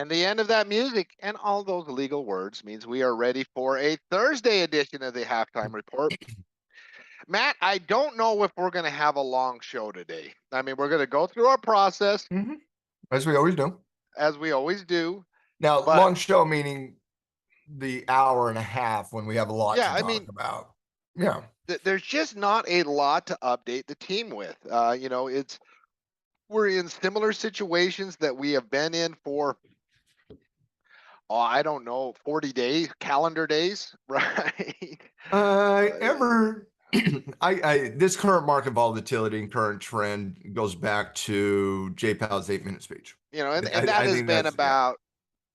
And the end of that music and all those legal words means we are ready for a Thursday edition of the halftime report. Matt, I don't know if we're going to have a long show today. I mean, we're going to go through our process As we always do. as we always do. Now, But long show meaning the hour and a half when we have a lot yeah, to I talk mean, about. Yeah. there's just not a lot to update the team with. We're in similar situations that we have been in for, I don't know, 40 days, calendar days, right? Ever this current market volatility and current trend goes back to Jay Powell's 8-minute speech. And that I has think been that's, yeah.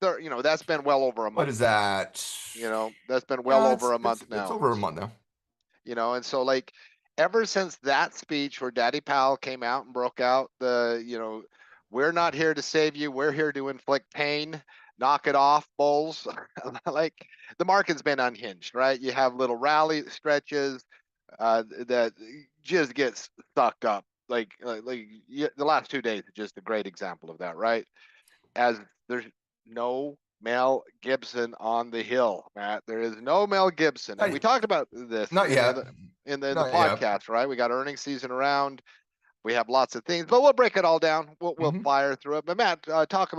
about, that's been well over a What month is now. that? That's been well Yeah, over a month it's now. over a month now. And so like ever since that speech where Daddy Powell came out and broke out we're not here to save you, we're here to inflict pain, knock it off, bulls. Like the market's been unhinged, right? You have little rally stretches that just gets sucked up. The last 2 days are just a great example of that, right? As there's no Mel Gibson on the hill, Matt. There is no Mel Gibson, and we talked about this Not in yet. the Not yet. podcast, right? We got earnings season around. We have lots of things, but we'll break it all down. We'll fire through it. But Matt, let's talk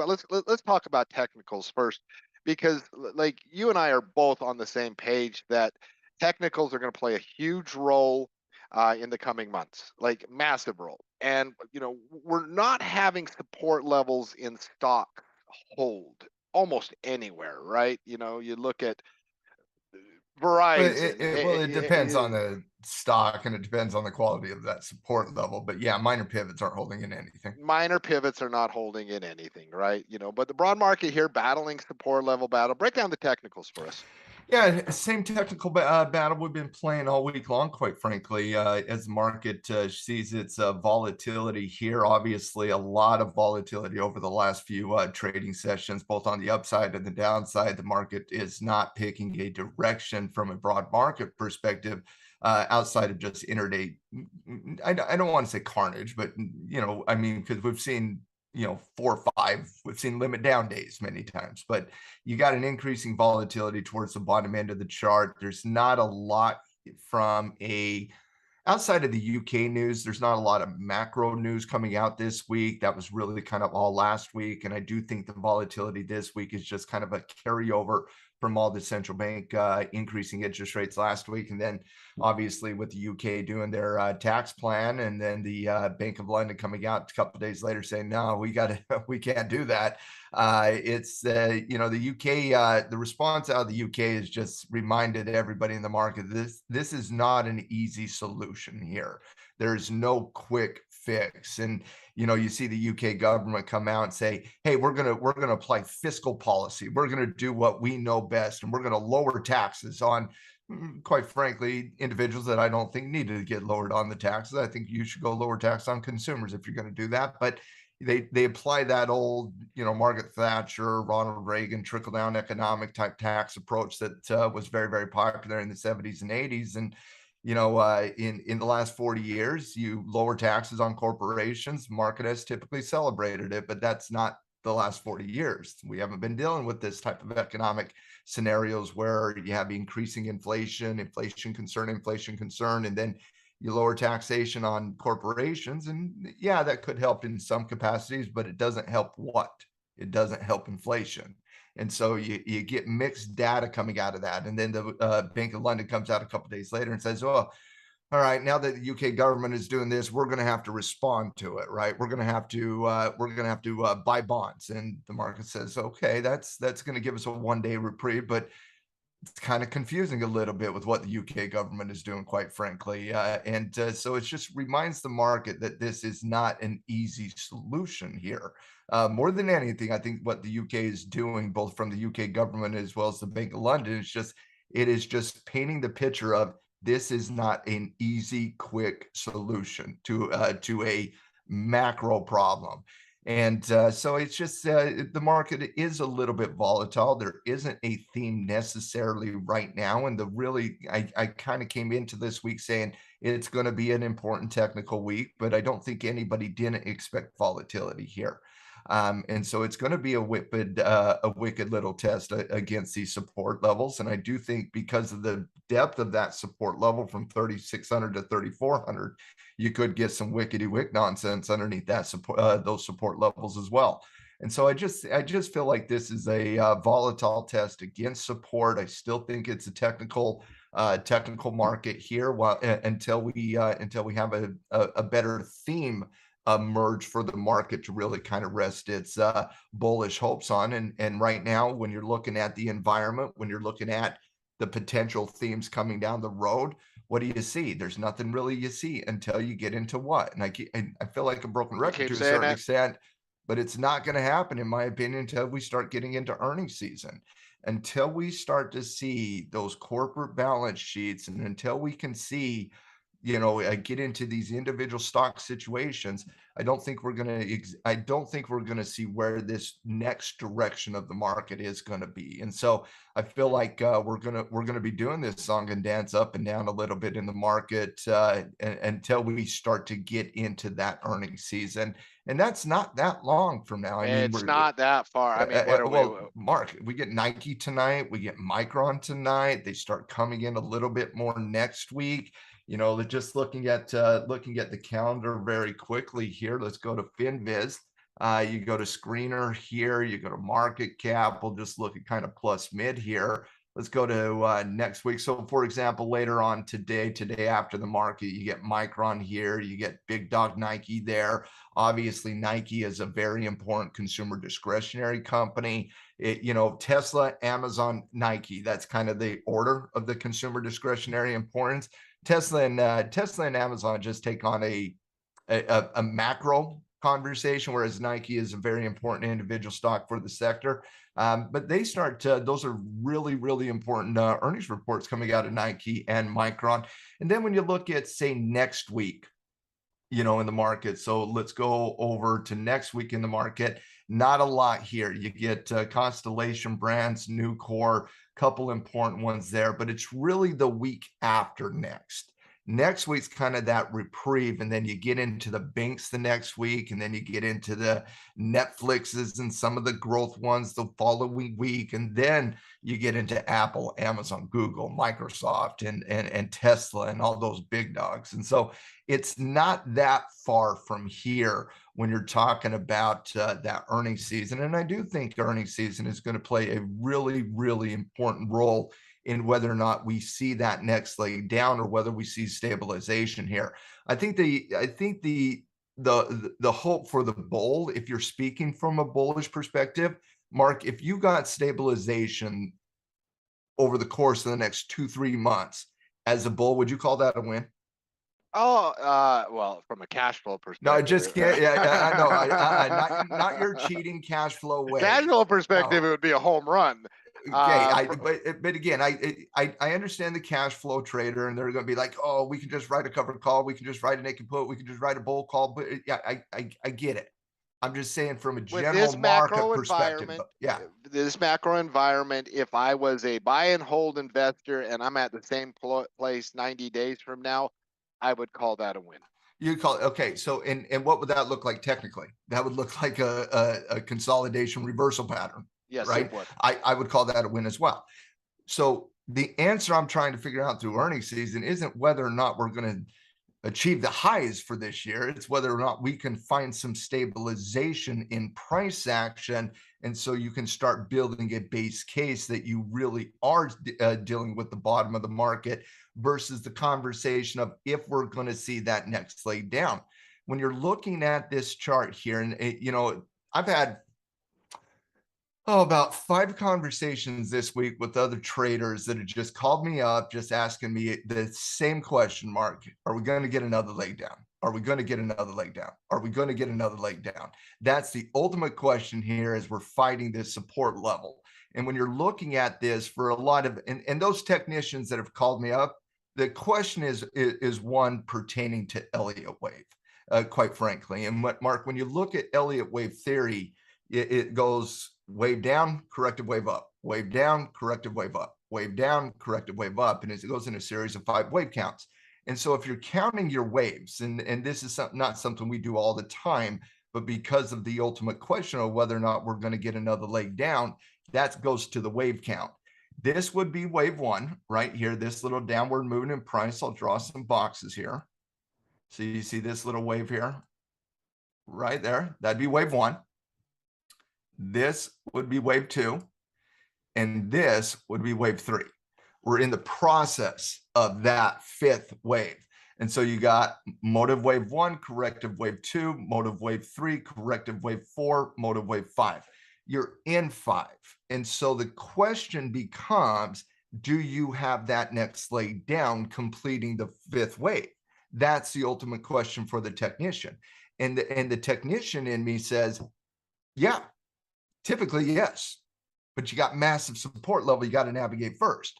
about technicals first, because like you and I are both on the same page that technicals are going to play a huge role in the coming months, like massive role. And we're not having support levels in stock hold almost anywhere, right? You look at Verizon. Well, it depends on the stock and it depends on the quality of that support level. But yeah, minor pivots aren't holding in anything. Minor pivots are not holding in anything, right? But the broad market here battling support level battle. Break down the technicals for us. Yeah, same technical battle we've been playing all week long, quite frankly, as the market sees its volatility here. Obviously, a lot of volatility over the last few trading sessions, both on the upside and the downside. The market is not picking a direction from a broad market perspective outside of just intraday. I don't want to say carnage, but, I mean, because we've seen 4 or 5, we've seen limit down days many times, but you got an increasing volatility towards the bottom end of the chart. There's not a lot from outside of the UK news. There's not a lot of macro news coming out this week. That was really kind of all last week. And I do think the volatility this week is just kind of a carryover from all the central bank increasing interest rates last week. And then obviously with the UK doing their tax plan, and then the Bank of London coming out a couple of days later saying, no, we can't do that. It's the UK, the response out of the UK has just reminded everybody in the market, this is not an easy solution here. There's no quick fix. And you see the UK government come out and say, hey, we're gonna apply fiscal policy. We're gonna do what we know best, and we're gonna lower taxes on, quite frankly, individuals that I don't think needed to get lowered on the taxes. I think you should go lower tax on consumers if you're going to do that. But they apply that old, Margaret Thatcher, Ronald Reagan trickle down economic type tax approach that was very, very popular in the 70s and 80s. And in the last 40 years, you lower taxes on corporations. The market has typically celebrated it, but that's not the last 40 years. We haven't been dealing with this type of economic scenarios where you have increasing inflation concern, and then you lower taxation on corporations. And yeah, that could help in some capacities, but it doesn't help it doesn't help inflation. And so you get mixed data coming out of that. And then the Bank of London comes out a couple of days later and says, oh, all right, now that the UK government is doing this, we're going to have to respond to it, right? We're going to have to buy bonds. And the market says, okay, that's going to give us a one-day reprieve, but it's kind of confusing a little bit with what the UK government is doing, quite frankly. So it just reminds the market that this is not an easy solution here. More than anything, I think what the UK is doing, both from the UK government as well as the Bank of London, it is just painting the picture of this is not an easy, quick solution to a macro problem. And so it's just the market is a little bit volatile. There isn't a theme necessarily right now. And I kind of came into this week saying it's going to be an important technical week, but I don't think anybody didn't expect volatility here. And so it's going to be a wicked little test against these support levels. And I do think because of the depth of that support level from 3,600 to 3,400, you could get some wickety wick nonsense underneath that support, those support levels as well. And so I just feel like this is a volatile test against support. I still think it's a technical market here until we have a better theme emerge for the market to really kind of rest its bullish hopes on. And right now, when you're looking at the environment, when you're looking at the potential themes coming down the road, what do you see? There's nothing really you see until you get into what? And I feel like a broken You record keep to a saying certain that. extent, but it's not going to happen, in my opinion, until we start getting into earnings season. Until we start to see those corporate balance sheets, and until we can see, get into these individual stock situations, I don't think we're going to see where this next direction of the market is going to be. And so I feel like we're going to be doing this song and dance up and down a little bit in the market until we start to get into that earnings season. And that's not that long from now. I mean, It's not that far. I mean, what are we? well, Mark, we get Nike tonight, we get Micron tonight. They start coming in a little bit more next week. Just looking at the calendar very quickly here. Let's go to FinViz. You go to Screener here. You go to Market Cap. We'll just look at kind of plus mid here. Let's go to next week. So, for example, later on today after the market, you get Micron here. You get Big Dog Nike there. Obviously, Nike is a very important consumer discretionary company. Tesla, Amazon, Nike. That's kind of the order of the consumer discretionary importance. Tesla and Amazon just take on a macro conversation, whereas Nike is a very important individual stock for the sector. But they start those are really, really important earnings reports coming out of Nike and Micron. And then when you look at, say, next week, in the market. So let's go over to next week in the market. Not a lot here. You get Constellation Brands, Nucor, couple important ones there, but it's really the week after next. Next week's kind of that reprieve, and then you get into the banks the next week, and then you get into the Netflixes and some of the growth ones the following week, and then you get into Apple, Amazon, Google, Microsoft, and Tesla, and all those big dogs. And so it's not that far from here when you're talking about that earnings season. And I do think earnings season is going to play a really, really important role in whether or not we see that next leg down or whether we see stabilization here. I think the hope for the bull, if you're speaking from a bullish perspective, Mark, if you got stabilization over the course of the next 2-3 months as a bull, would you call that a win? Oh, well, from a cash flow No, perspective, I just can't. Yeah, I know. Not your cheating cash flow way. cash flow perspective, No. it would be a home run. Okay, but again, I understand the cash flow trader, and they're going to be like, oh, we can just write a covered call, we can just write a naked put, we can just write a bull call. But yeah, I get it. I'm just saying from a With general this macro market perspective. environment, Yeah, this macro environment, if I was a buy and hold investor and I'm at the same place 90 days from now, I would call that a win. you call it okay. So, and what would that look like technically? That would look like a consolidation reversal pattern, Yes, right? it would. I would call that a win as well. So the answer I'm trying to figure out through earnings season isn't whether or not we're going to achieve the highs for this year. It's whether or not we can find some stabilization in price action. And so you can start building a base case that you really are dealing with the bottom of the market versus the conversation of if we're going to see that next leg down. When you're looking at this chart here, and I've had about 5 conversations this week with other traders that have just called me up, just asking me the same question, Mark. Are we going to get another leg down? Are we going to get another leg down? Are we going to get another leg down? That's the ultimate question here as we're fighting this support level. And when you're looking at this for a lot of, and those technicians that have called me up, the question is one pertaining to Elliott wave, quite frankly. And Mark, when you look at Elliott wave theory, it goes wave down, corrective wave up, wave down, corrective wave up, wave down, corrective wave up. And it goes in a series of 5 wave counts. And so if you're counting your waves, and this is not something we do all the time, But because of the ultimate question of whether or not we're going to get another leg down, that goes to the wave count. This would be wave one right here, this little downward movement in price. I'll draw some boxes here. So you see this little wave here, right there. That'd be wave one. This would be wave two. And this would be wave three. We're in the process of that fifth wave. And so you got motive wave one, corrective wave two, motive wave three, corrective wave four, motive wave five. You're in five. And so the question becomes, do you have that next leg down completing the fifth wave? That's the ultimate question for the technician. And the technician in me says, yeah, typically yes. But you got massive support level you got to navigate first.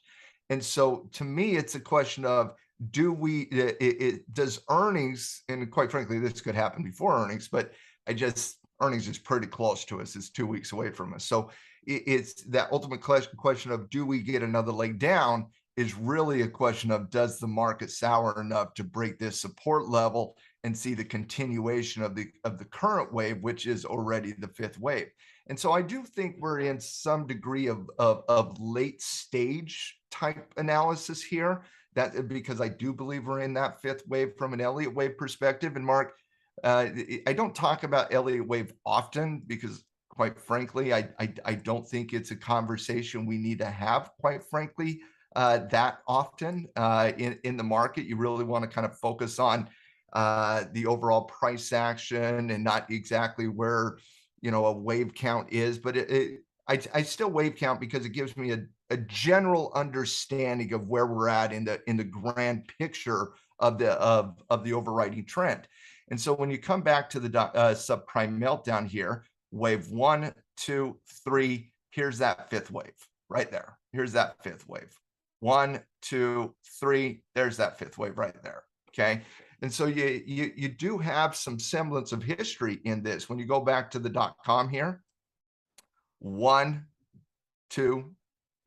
And so to me, it's a question of, does earnings, and quite frankly, this could happen before earnings, but earnings is pretty close to us. It's 2 weeks away from us. So it's that ultimate question of, do we get another leg down, is really a question of, does the market sour enough to break this support level and see the continuation of the current wave, which is already the fifth wave. And so I do think we're in some degree of late stage type analysis here, that because I do believe we're in that fifth wave from an Elliott wave perspective. And Mark, I don't talk about Elliott wave often because, quite frankly, I don't think it's a conversation we need to have, quite frankly, that often in the market. You really want to kind of focus on the overall price action and not exactly where a wave count is. But I still wave count because it gives me a general understanding of where we're at in the grand picture of the overriding trend. And so when you come back to the subprime meltdown here, wave 1, 2, 3, here's that fifth wave right there. Here's that fifth wave. 1, 2, 3, there's that fifth wave right there. Okay. And so you do have some semblance of history in this. When you go back to the .com here, 1, 2,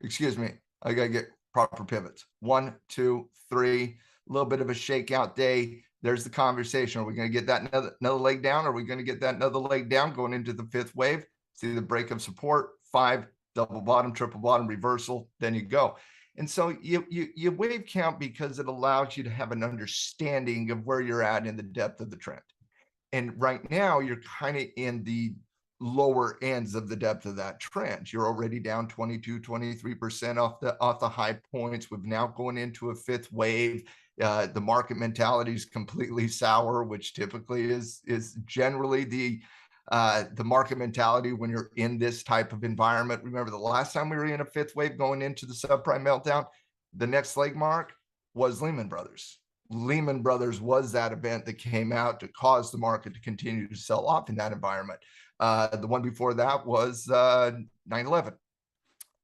excuse me, I gotta get proper pivots. 1, 2, 3, a little bit of a shakeout day. There's the conversation. Are we going to get that another leg down? Are we going to get that another leg down going into the fifth wave? See the break of support, 5, double bottom, triple bottom, reversal, then you go. And so you wave count because it allows you to have an understanding of where you're at in the depth of the trend. And right now you're kind of in the lower ends of the depth of that trend. You're already down 22, 23% off the high points. We've now going into a fifth wave. The market mentality is completely sour, which typically is generally the market mentality when you're in this type of environment. Remember the last time we were in a fifth wave going into the subprime meltdown, the next leg mark was Lehman Brothers. Lehman Brothers was that event that came out to cause the market to continue to sell off in that environment. The one before that was 9/11.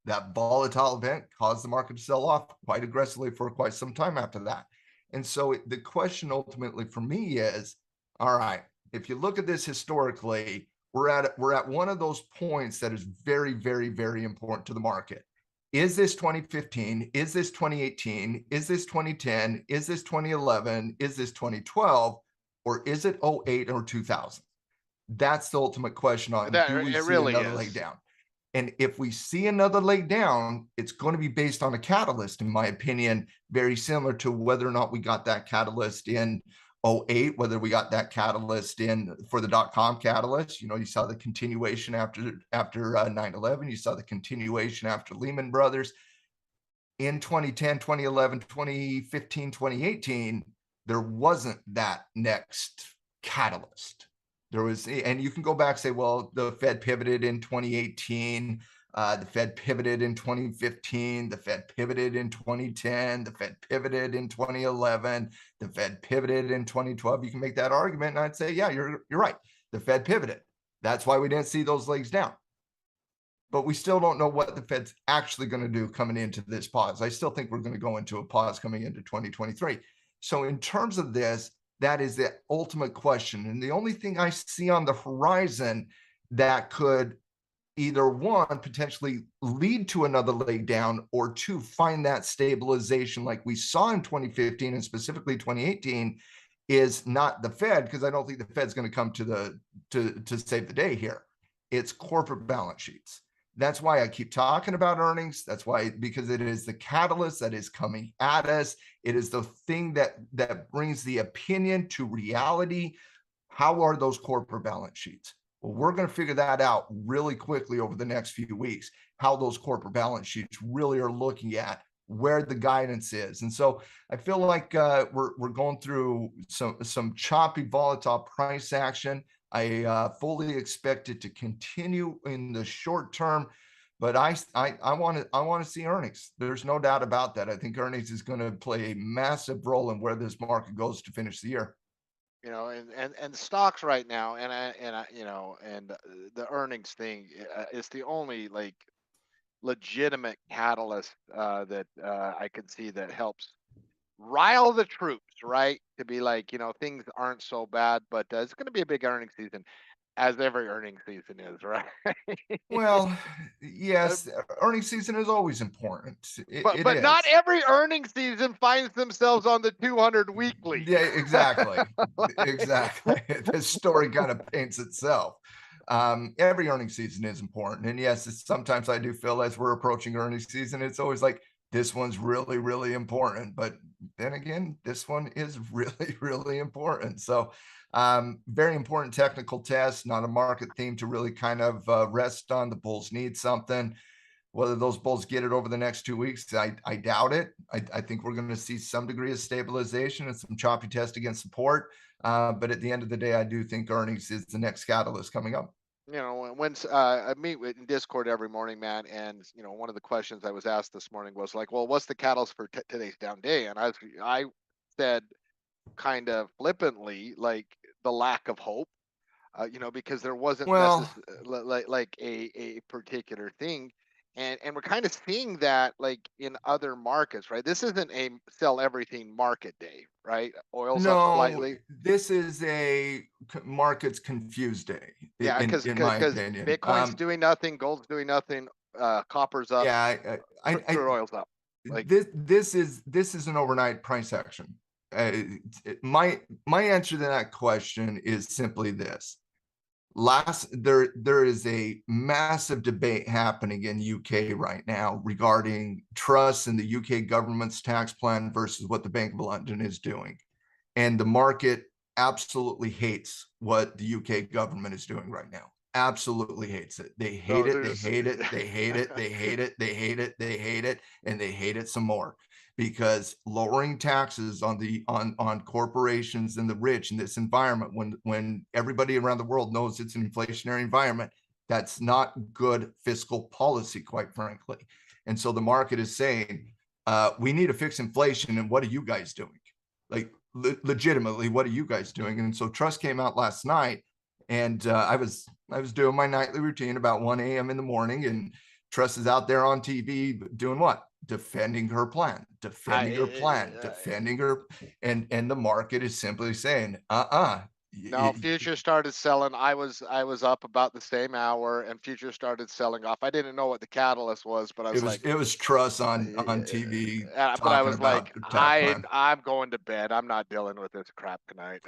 That volatile event caused the market to sell off quite aggressively for quite some time after that. And so the question ultimately for me is, all right, if you look at this historically, we're at one of those points that is very, very, very important to the market. Is this 2015? Is this 2018? Is this 2010? Is this 2011? Is this 2012? Or is it 08 or 2000? That's the ultimate question on, do we see another leg down? And if we see another leg down, it's going to be based on a catalyst, in my opinion, very similar to whether or not we got that catalyst in 08, whether we got that catalyst in for the .com catalyst. You saw the continuation after 9/11. You saw the continuation after Lehman Brothers. In 2010, 2011, 2015, 2018, there wasn't that next catalyst. There was, and you can go back and say, well, the Fed pivoted in 2018, the Fed pivoted in 2015, the Fed pivoted in 2010, the Fed pivoted in 2011, the Fed pivoted in 2012. You can make that argument, and I'd say, yeah, you're right. The Fed pivoted. That's why we didn't see those legs down. But we still don't know what the Fed's actually going to do coming into this pause. I still think we're going to go into a pause coming into 2023. So in terms of this, that is the ultimate question. And the only thing I see on the horizon that could either one, potentially lead to another leg down, or two, find that stabilization like we saw in 2015 and specifically 2018, is not the Fed, because I don't think the Fed's going to come to save the day here. It's corporate balance sheets. That's why I keep talking about earnings. That's why, because it is the catalyst that is coming at us. It is the thing that brings the opinion to reality. How are those corporate balance sheets? Well, we're going to figure that out really quickly over the next few weeks, how those corporate balance sheets really are looking at where the guidance is. And so I feel like we're going through some choppy, volatile price action. I fully expect it to continue in the short term, but I want to see earnings. There's no doubt about that. I think earnings is going to play a massive role in where this market goes to finish the year. And stocks right now, and the earnings thing is the only like legitimate catalyst that I can see that helps rile the troops, right? To be like, things aren't so bad, but it's going to be a big earnings season, as every earnings season is, right? Well, Uh, yes, earnings season is always important. but It but not is. every earnings season finds themselves on the 200 weekly. Yeah, exactly. Like, Exactly. The story kind of paints itself. Every earnings season is important. And yes, sometimes I do feel as we're approaching earnings season, it's always like, this one's really, really important. But then again, this one is really, really important. So, very important technical test, not a market theme to really kind of rest on. The bulls need something. Whether those bulls get it over the next 2 weeks, I doubt it. I think we're going to see some degree of stabilization and some choppy test against support. But at the end of the day, I do think earnings is the next catalyst coming up. when I meet in Discord every morning, man, and one of the questions I was asked this morning was like, well, what's the catalyst for today's down day? And I said kind of flippantly, like, the lack of hope, because there wasn't Well, necessarily like a particular thing. And we're kind of seeing that like in other markets, right? This isn't a sell everything market day, right? Oil's up no, slightly. this is a market's confused day, Yeah, because in my because opinion. Bitcoin's doing nothing, gold's doing nothing, copper's up, Yeah, crude oil's up. Like, this is an overnight price action. My answer to that question is simply this: there is a massive debate happening in UK right now regarding trust in the UK government's tax plan versus what the Bank of London is doing. And the market absolutely hates what the UK government is doing right now. Absolutely hates it. They hate oh, it. They there's hate it. They hate it. They hate it. They hate it. They hate it. And they hate it some more, because lowering taxes on corporations and the rich in this environment, when everybody around the world knows it's an inflationary environment, that's not good fiscal policy, quite frankly. And so the market is saying, we need to fix inflation. And what are you guys doing? Like, legitimately, what are you guys doing? And so trust came out last night, and I was doing my nightly routine about 1 a.m. in the morning, and Trust is out there on TV doing what? Defending her plan, defending her plan, defending her, and the market is simply saying, no, future started selling. I was up about the same hour, and future started selling off. I didn't know what the catalyst was, but I was like, it was Truss on TV but I talking was about like, the tax plan. I'm going to bed. I'm not dealing with this crap tonight.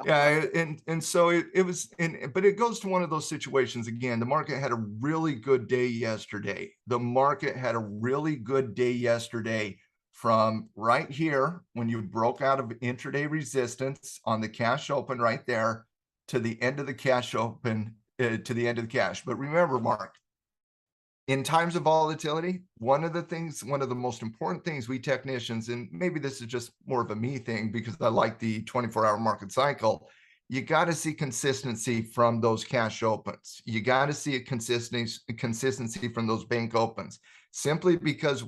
Yeah, and so it was, but it goes to one of those situations again. The market had a really good day yesterday. The market had a really good day yesterday from right here when you broke out of intraday resistance on the cash open right there to the end of the cash open, to the end of the cash. But remember, Mark, in times of volatility, one of the most important things we technicians, and maybe this is just more of a me thing because I like the 24-hour market cycle, you got to see consistency from those cash opens. You got to see a consistency from those bank opens, simply because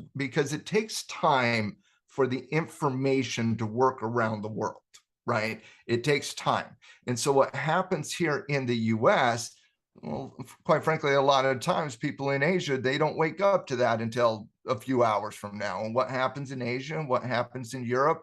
it takes time for the information to work around the world, right? It takes time. And so what happens here in the US, well, quite frankly, a lot of times people in Asia, they don't wake up to that until a few hours from now. And what happens in Asia and what happens in Europe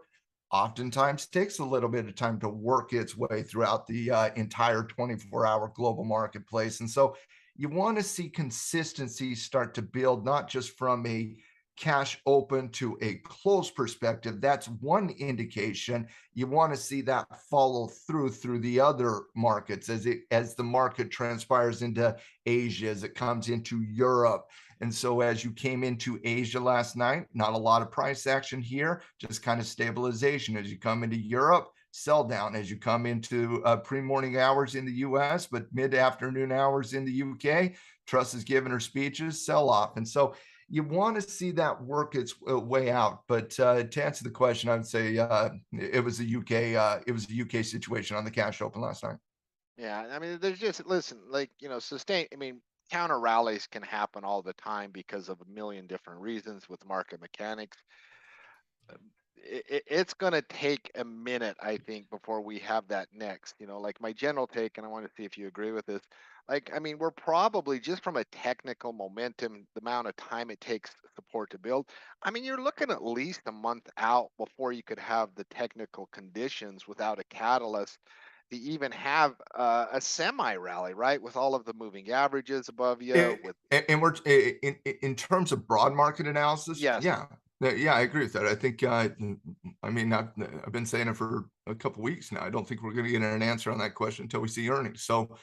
oftentimes takes a little bit of time to work its way throughout the entire 24-hour global marketplace. And so you want to see consistency start to build, not just from a cash open to a close perspective, that's one indication. You want to see that follow through the other markets as the market transpires into Asia, as it comes into Europe. And so as you came into Asia last night, not a lot of price action here, just kind of stabilization. As you come into Europe, sell down. As you come into pre-morning hours in the US, but mid-afternoon hours in the UK, Truss is giving her speeches, sell off. And so you want to see that work its way out. But to answer the question, I would say it was a UK situation on the cash open last night. Yeah, I mean, there's just listen, like sustain. I mean, counter rallies can happen all the time because of a million different reasons with market mechanics. It's going to take a minute, I think, before we have that next. Like my general take, and I want to see if you agree with this. Like, I mean, we're probably just from a technical momentum, the amount of time it takes support to build. I mean, you're looking at least a month out before you could have the technical conditions without a catalyst to even have a semi rally, right? With all of the moving averages above you. With And we're in terms of broad market analysis, yes, yeah. Yeah, I agree with that. I think, I mean, I've been saying it for a couple weeks now. I don't think we're going to get an answer on that question until we see earnings. So,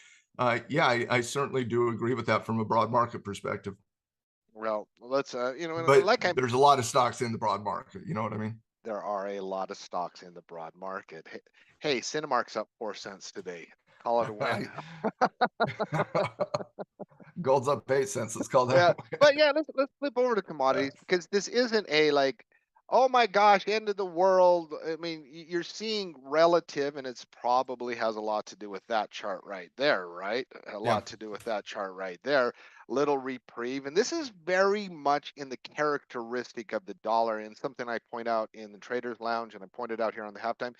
yeah, I certainly do agree with that from a broad market perspective. well, let's But like I there's a lot of stocks in the broad market. You know what I mean? there are a lot of stocks in the broad market. Hey, Cinemark's up 4 cents today. Call it a win. I, gold's up 8 cents. Let's call that Yeah, a win. but yeah, let's flip over to commodities because this isn't a like, oh my gosh, end of the world. I mean, you're seeing relative, and it's probably has a lot to do with that chart right there, right? A Yeah. lot to do with that chart right there. Little reprieve, and this is very much in the characteristic of the dollar, and something I point out in the Traders Lounge, and I pointed out here on the halftime.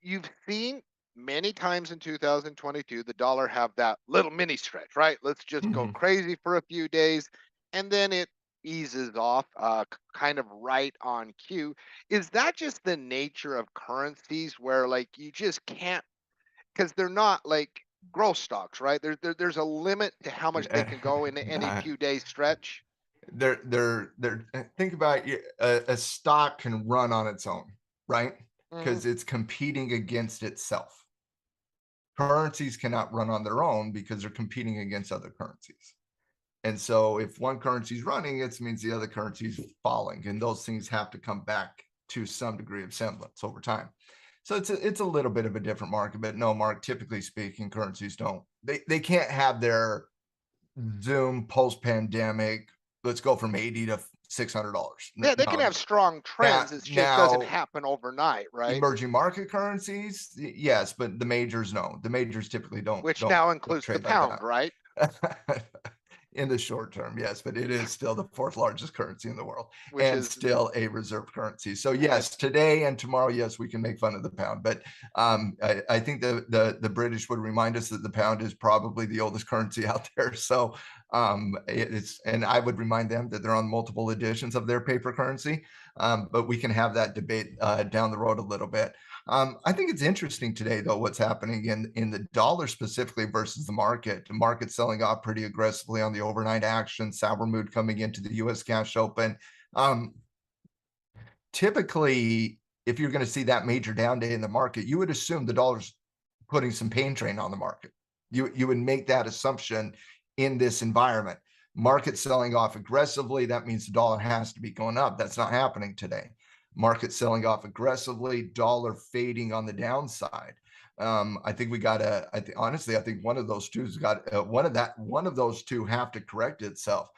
You've seen many times in 2022 the dollar have that little mini stretch, right? Let's just go Mhm. crazy for a few days, and then it eases off, kind of right on cue. Is that just the nature of currencies where like you just can't because they're not like growth stocks, right? There's a limit to how much they can go in any Nah, few days stretch. think about a stock can run on its own, right? Hmm. Because it's competing against itself. Currencies cannot run on their own because they're competing against other currencies. And so if one currency is running, it means the other currency is falling, and those things have to come back to some degree of semblance over time. So it's a little bit of a different market, but no, Mark, typically speaking, currencies don't they can't have their Zoom post pandemic. Let's go from 80 to $600. Yeah, they can No, have strong now trends. It just doesn't now happen overnight, right? emerging market currencies, yes, but the majors no. The majors typically don't Which don't now don't includes the trade like pound, that. right? In the short term, yes, but it is still the fourth largest currency in the world Which and is still a reserve currency. So and yes, today and tomorrow, yes, we can make fun of the pound, but I think the British would remind us that the pound is probably the oldest currency out there. So it's and I would remind them that they're on multiple editions of their paper currency, but we can have that debate down the road a little bit. I think it's interesting today, though, what's happening in the dollar specifically versus the market. The market selling off pretty aggressively on the overnight action, sour mood coming into the U.S. cash open. Um, Typically, if you're going to see that major down day in the market, you would assume the dollar's putting some pain train on the market. You would make that assumption in this environment. Market selling off aggressively, that means the dollar has to be going up. That's not happening today. Market selling off aggressively, dollar fading on the downside. I think we got to. Honestly, I think one of those two's got one of those two have to correct itself.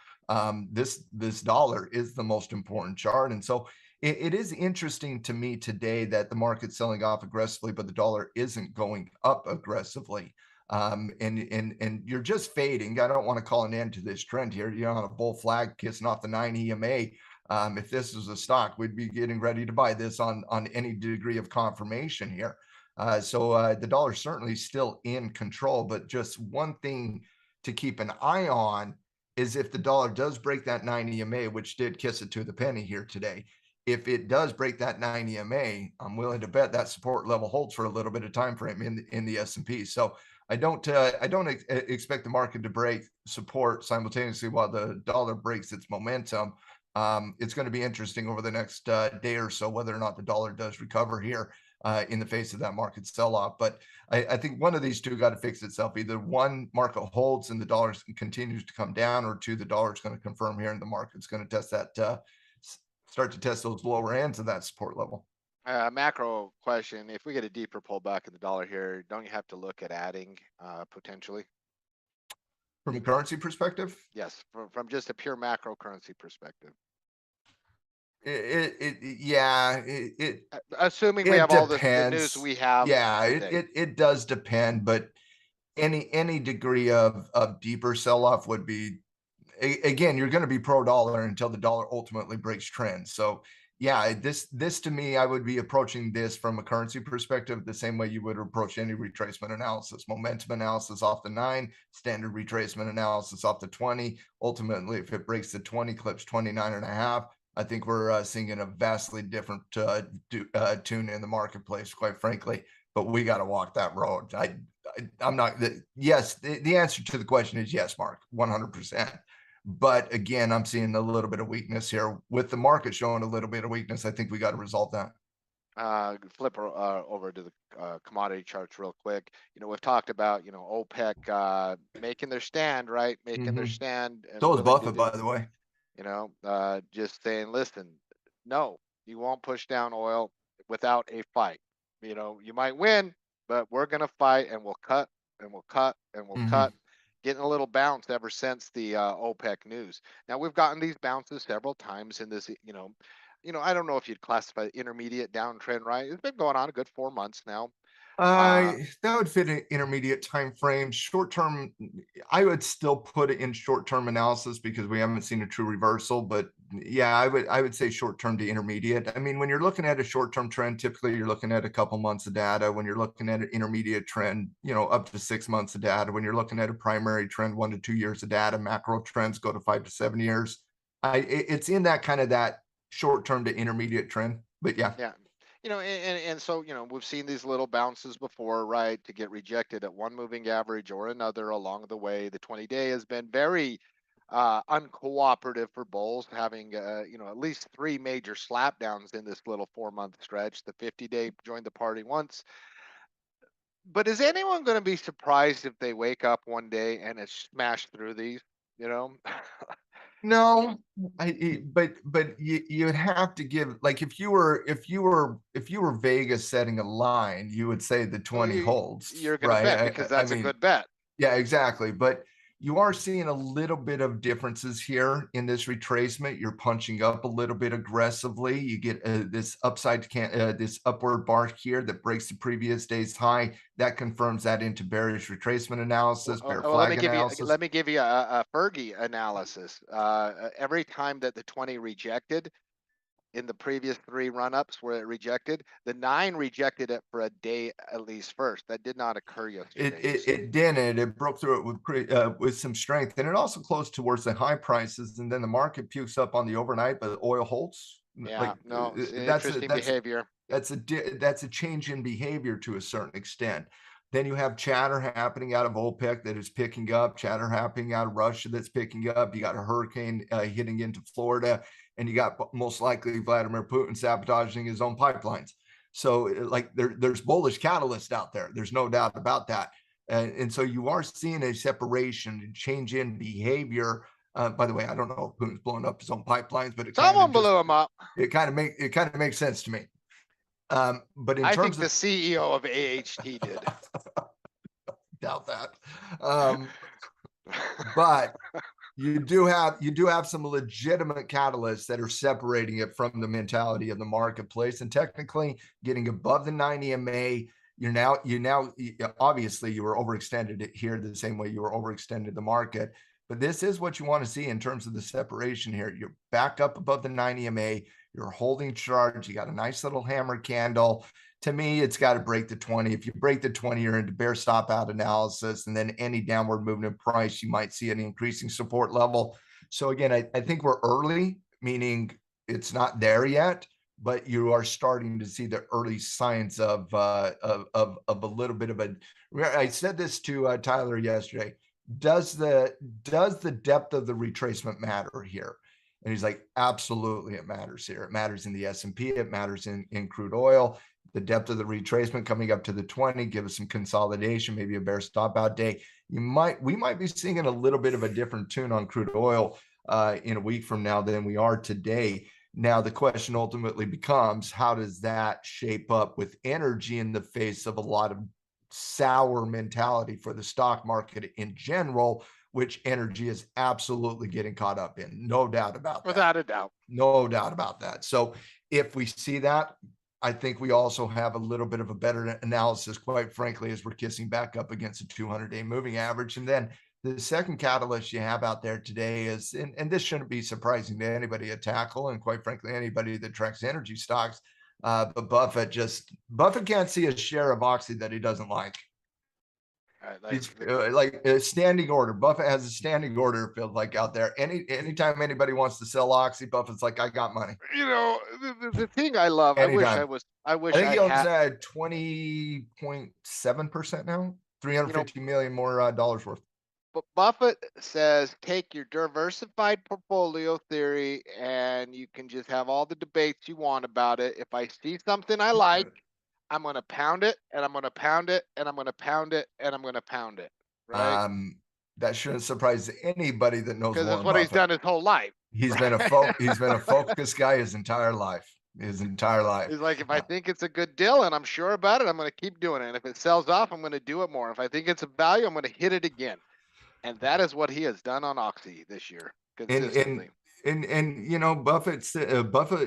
This dollar is the most important chart, and so it is interesting to me today that the market's selling off aggressively, but the dollar isn't going up aggressively. And you're just fading. I don't want to call an end to this trend here. You're on a bull flag kissing off the 9 EMA. If this was a stock, we'd be getting ready to buy this on any degree of confirmation here. So the dollar certainly still in control, but just one thing to keep an eye on is if the dollar does break that 9 EMA, which did kiss it to the penny here today. If it does break that 9 EMA, I'm willing to bet that support level holds for a little bit of time frame in the S&P. So I don't expect the market to break support simultaneously while the dollar breaks its momentum. It's going to be interesting over the next day or so whether or not the dollar does recover here in the face of that market sell-off. But I think one of these two got to fix itself. Either one, market holds and the dollar continues to come down, or two, the dollar is going to confirm here and the market's going to test that, start to test those lower ends of that support level. Macro question: if we get a deeper pullback in the dollar here, don't you have to look at adding potentially? From a currency perspective, Yes, from just a pure macro currency perspective. yeah, Assuming we it have all the news depends. we have Yeah, today. it does depend, but any degree of deeper sell-off would be, again, you're going to be pro dollar until the dollar ultimately breaks trend. So yeah, this to me, I would be approaching this from a currency perspective the same way you would approach any retracement analysis: momentum analysis off the 9, standard retracement analysis off the 20. Ultimately, if it breaks the 20, clips 29.5, I think we're seeing a vastly different tune in the marketplace, quite frankly. But we got to walk that road. I'm not. Yes, the answer to the question is yes, Mark, 100%. But again, I'm seeing a little bit of weakness here with the market showing a little bit of weakness. I think we got to resolve that. Flip over to the commodity charts real quick. We've talked about OPEC making their stand, right? Making their stand and So is willing to Buffett, do. by the way. Just saying, listen, no, you won't push down oil without a fight. You might win, but we're gonna fight, and we'll cut, and we'll cut, and we'll cut. Getting a little bounce ever since the OPEC news. Now we've gotten these bounces several times in this. I don't know if you'd classify the intermediate downtrend, right? It's been going on a good 4 months now. That would fit an intermediate time frame. Short term, I would still put it in short term analysis because we haven't seen a true reversal. But yeah, I would say short term to intermediate. I mean, when you're looking at a short term trend, typically you're looking at a couple months of data. When you're looking at an intermediate trend, up to 6 months of data. When you're looking at a primary trend, 1 to 2 years of data. Macro trends go to 5 to 7 years. It's in that kind of that short term to intermediate trend. But yeah. Yeah. And so, we've seen these little bounces before, right? To get rejected at one moving average or another along the way. The 20-day has been very uncooperative for bulls, having, at least 3 major slapdowns in this little 4-month stretch. The 50-day joined the party once. But is anyone going to be surprised if they wake up one day and it's smashed through these, you know? No, but you'd have to give, like, if you were Vegas setting a line, you would say the Well, 20 holds, you're going to right? bet because I that's a mean, good bet. yeah, exactly. But you are seeing a little bit of differences here in this retracement. You're punching up a little bit aggressively. You get this this upward bar here that breaks the previous day's high. That confirms that into bearish retracement analysis, bear Well, let me flag give you analysis. a Fergie analysis. Every time that the 20 rejected in the previous 3 run-ups where it rejected, the 9 rejected it for a day at least first. That did not occur It, yesterday. it it didn't. It broke through it with some strength, and it also closed towards the high prices. And then the market pukes up on the overnight, but oil holds. Yeah, Like no, it's that's a interesting that's behavior. that's a change in behavior to a certain extent. Then you have chatter happening out of OPEC that is picking up, chatter happening out of Russia that's picking up. You got a hurricane hitting into Florida, and you got most likely Vladimir Putin sabotaging his own pipelines. So like there's bullish catalyst out there. There's no doubt about that. And so you are seeing a separation and change in behavior. By the way, I don't know if Putin's blowing up his own pipelines, but Someone blew him up. it kind of makes sense to me. But in I terms think the of CEO of AHT did. doubt that. But you do have some legitimate catalysts that are separating it from the mentality of the marketplace, and technically getting above the 90 EMA. You obviously you were overextended it here the same way you were overextended the market, but this is what you want to see in terms of the separation here. You're back up above the 90 EMA. You're holding charge. You got a nice little hammer candle. To me, it's got to break the 20. If you break the 20, you're into bear stop out analysis, and then any downward movement in price, you might see an increasing support level. So again, I think we're early, meaning it's not there yet, but you are starting to see the early signs of a little bit of a. I said this to Tyler yesterday. Does the depth of the retracement matter here? And he's like, absolutely, it matters here. It matters in the S&P. It matters in crude oil. The depth of the retracement coming up to the 20, give us some consolidation, maybe a bear stop out day. We might be seeing a little bit of a different tune on crude oil in a week from now than we are today. Now, the question ultimately becomes, how does that shape up with energy in the face of a lot of sour mentality for the stock market in general, which energy is absolutely getting caught up in. No doubt about that. Without a doubt. No doubt about that. So if we see that, I think we also have a little bit of a better analysis, quite frankly, as we're kissing back up against a 200-day moving average. And then the second catalyst you have out there today is, and this shouldn't be surprising to anybody at Tackle, and quite frankly, anybody that tracks energy stocks, but Buffett can't see a share of Oxy that he doesn't like. Like a standing order. Buffett has a standing order, it feels like, out there. Anytime anybody wants to sell Oxy, Buffett's like, I got money. You know, the thing I love, Anytime. I wish I think he owns had at 20.7% now, 350 million more dollars worth. But Buffett says take your diversified portfolio theory and you can just have all the debates you want about it. If I see something I like, I'm going to pound it and I'm going to pound it and I'm going to pound it and I'm going to pound it. Right. That shouldn't surprise anybody that knows because Warren that's what Buffett. He's done his whole life. He's been a focused guy his entire life. He's like, if I think it's a good deal and I'm sure about it, I'm going to keep doing it. And if it sells off, I'm going to do it more. If I think it's a value, I'm going to hit it again. And that is what he has done on Oxy this year consistently. And you know, Buffett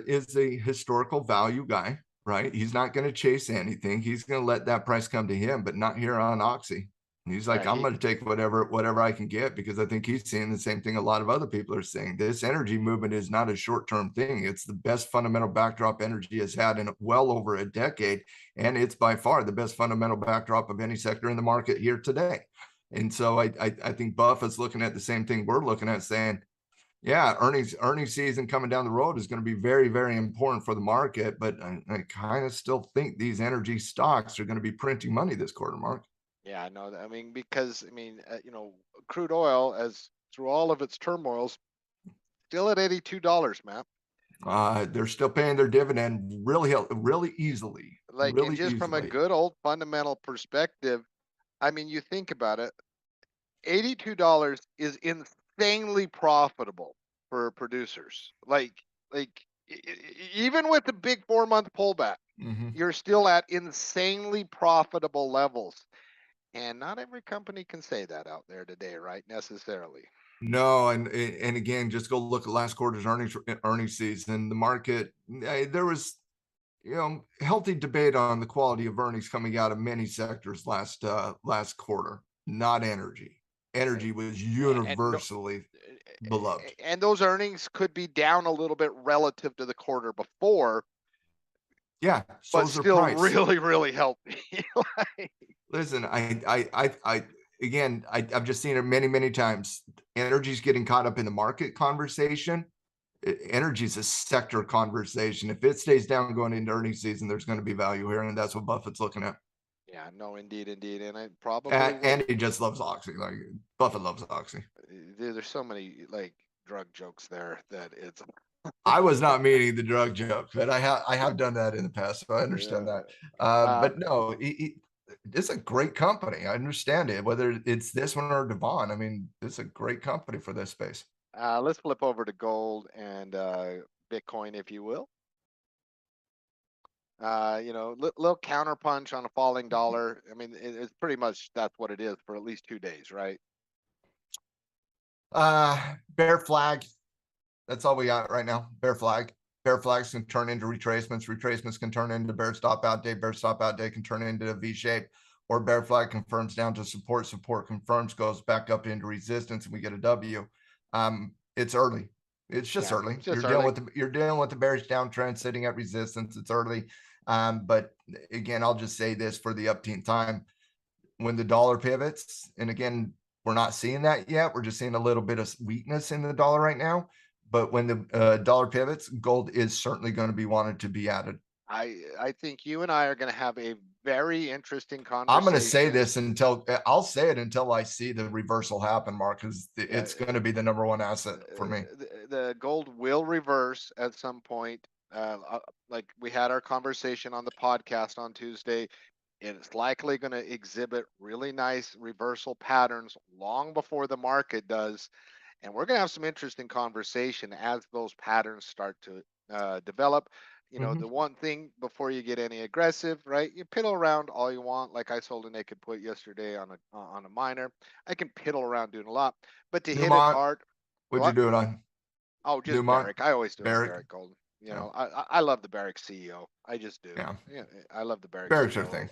is a historical value guy, right? He's not going to chase anything. He's going to let that price come to him, but not here on Oxy. And he's like, I'm going to take whatever I can get, because I think he's seeing the same thing a lot of other people are saying. This energy movement is not a short-term thing. It's the best fundamental backdrop energy has had in well over a decade. And it's by far the best fundamental backdrop of any sector in the market here today. And so I think Buffett's looking at the same thing we're looking at, saying, yeah, earnings season coming down the road is going to be very, very important for the market. But I kind of still think these energy stocks are going to be printing money this quarter, Mark. Yeah, I know that. I mean, because you know, crude oil, as through all of its turmoils, still at $82, man. They're still paying their dividend really easily. Like, and just from a good old fundamental perspective, I mean, you think about it, $82 is insanely profitable for producers. Like even with the big 4-month pullback, you're still at insanely profitable levels. And not every company can say that out there today, right? Necessarily. No, and again, just go look at last quarter's earnings season. The market, there was, you know, healthy debate on the quality of earnings coming out of many sectors last quarter. Not energy. Energy was universally beloved. And those earnings could be down a little bit relative to the quarter before. Yeah, but still really, really healthy. Listen, I've just seen it many times. Energy's getting caught up in the market conversation. Energy is a sector conversation. If it stays down going into earnings season, there's going to be value here, and that's what Buffett's looking at. Yeah, no, indeed, and I probably and he just loves Oxy. Like, Buffett loves Oxy. There's so many like drug jokes there that it's. I was not meaning the drug joke, but I have done that in the past, so I understand that. But no, it's a great company. I understand it. Whether it's this one or Devon, I mean, it's a great company for this space. Let's flip over to gold and Bitcoin, if you will. You know, little counterpunch on a falling dollar. I mean, it's pretty much that's what it is for at least 2 days, right? Bear flag. That's all we got right now. Bear flag. Bear flags can turn into retracements. Retracements can turn into bear stop out day. Bear stop out day can turn into a V shape, or bear flag confirms down to support. Support confirms, goes back up into resistance, and we get a W. It's early. It's just early. You're dealing with the bearish downtrend sitting at resistance. It's early. But again, I'll just say this for the upteenth time: when the dollar pivots, and again, we're not seeing that yet. We're just seeing a little bit of weakness in the dollar right now. But when the dollar pivots, gold is certainly going to be wanted to be added. I think you and I are going to have a very interesting conversation. I'm going to say this I'll say it until I see the reversal happen, Mark, because it's going to be the number one asset for me. the gold will reverse at some point. Like we had our conversation on the podcast on Tuesday, it's likely going to exhibit really nice reversal patterns long before the market does. And we're going to have some interesting conversation as those patterns start to develop. Mhm. The one thing before you get any aggressive, right? You piddle around all you want. Like I sold a naked put yesterday on a miner. I can piddle around doing a lot, but to hit it Newmont, hard, what'd you what? do it on? Oh, just Newmont, Barrick. I always do it on Barrick. Barrick Gold. Yeah, I love the Barrick CEO. I just do. yeah. Yeah, I love the Barrick Barrick's their CEO. thing.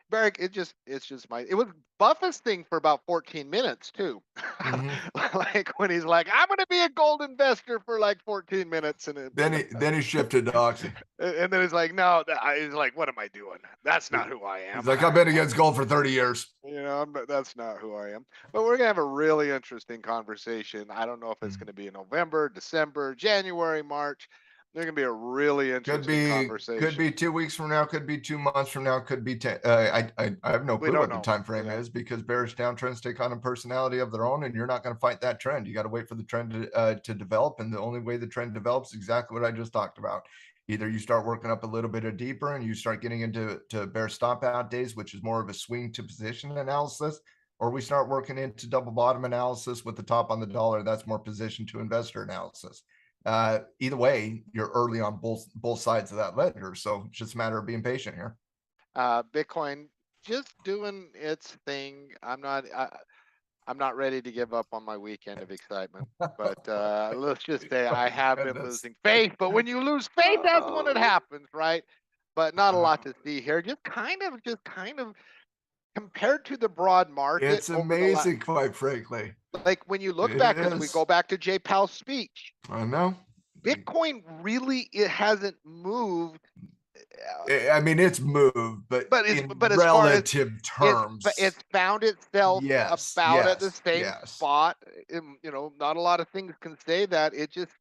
Barrick, it's just it was Buffett's thing for about 14 minutes too. Hmm. Like when he's like, I'm gonna be a gold investor for like 14 minutes and Then he shifted to Oxy. and then he's like, no, he's like, what am I doing? That's not who I He's am. like, I've been against gold for 30 years. That's not who I am. But we're gonna have a really interesting conversation. I don't know if it's Mm. gonna be in November, December, January, March. They're gonna be a really Could interesting be conversation. 2 weeks from now, could be 2 months from now, could be 10. I have no We clue don't what the know. time We frame don't. is because bearish downtrends take on a personality of their own, and you're not going to fight that trend. You got to wait for the trend to develop, and the only way the trend develops is exactly what I just talked about. Either you start working up a little bit of deeper and you start getting into bear stop out days, which is more of a swing to position analysis, or we start working into double bottom analysis with the top on the dollar. That's more position to investor analysis. Either way, you're early on both sides of that ledger. So it's just a matter of being patient here. Bitcoin just doing its thing. I'm not ready to give up on my weekend of excitement. But let's just say Oh I my have been goodness. losing faith. But when you lose faith, that's when it Oh, happens, right? But not a lot uh, to see here. Just kind of compared to the broad market it's over the last, amazing, quite frankly. like when you look It back, as we is. go back to Jay Powell's speech, I know. Bitcoin really it hasn't moved. I mean, it's moved, but in But as far as relative it's terms, found itself yes, about at the yes, same yes. spot. Not a lot of things can say that. It just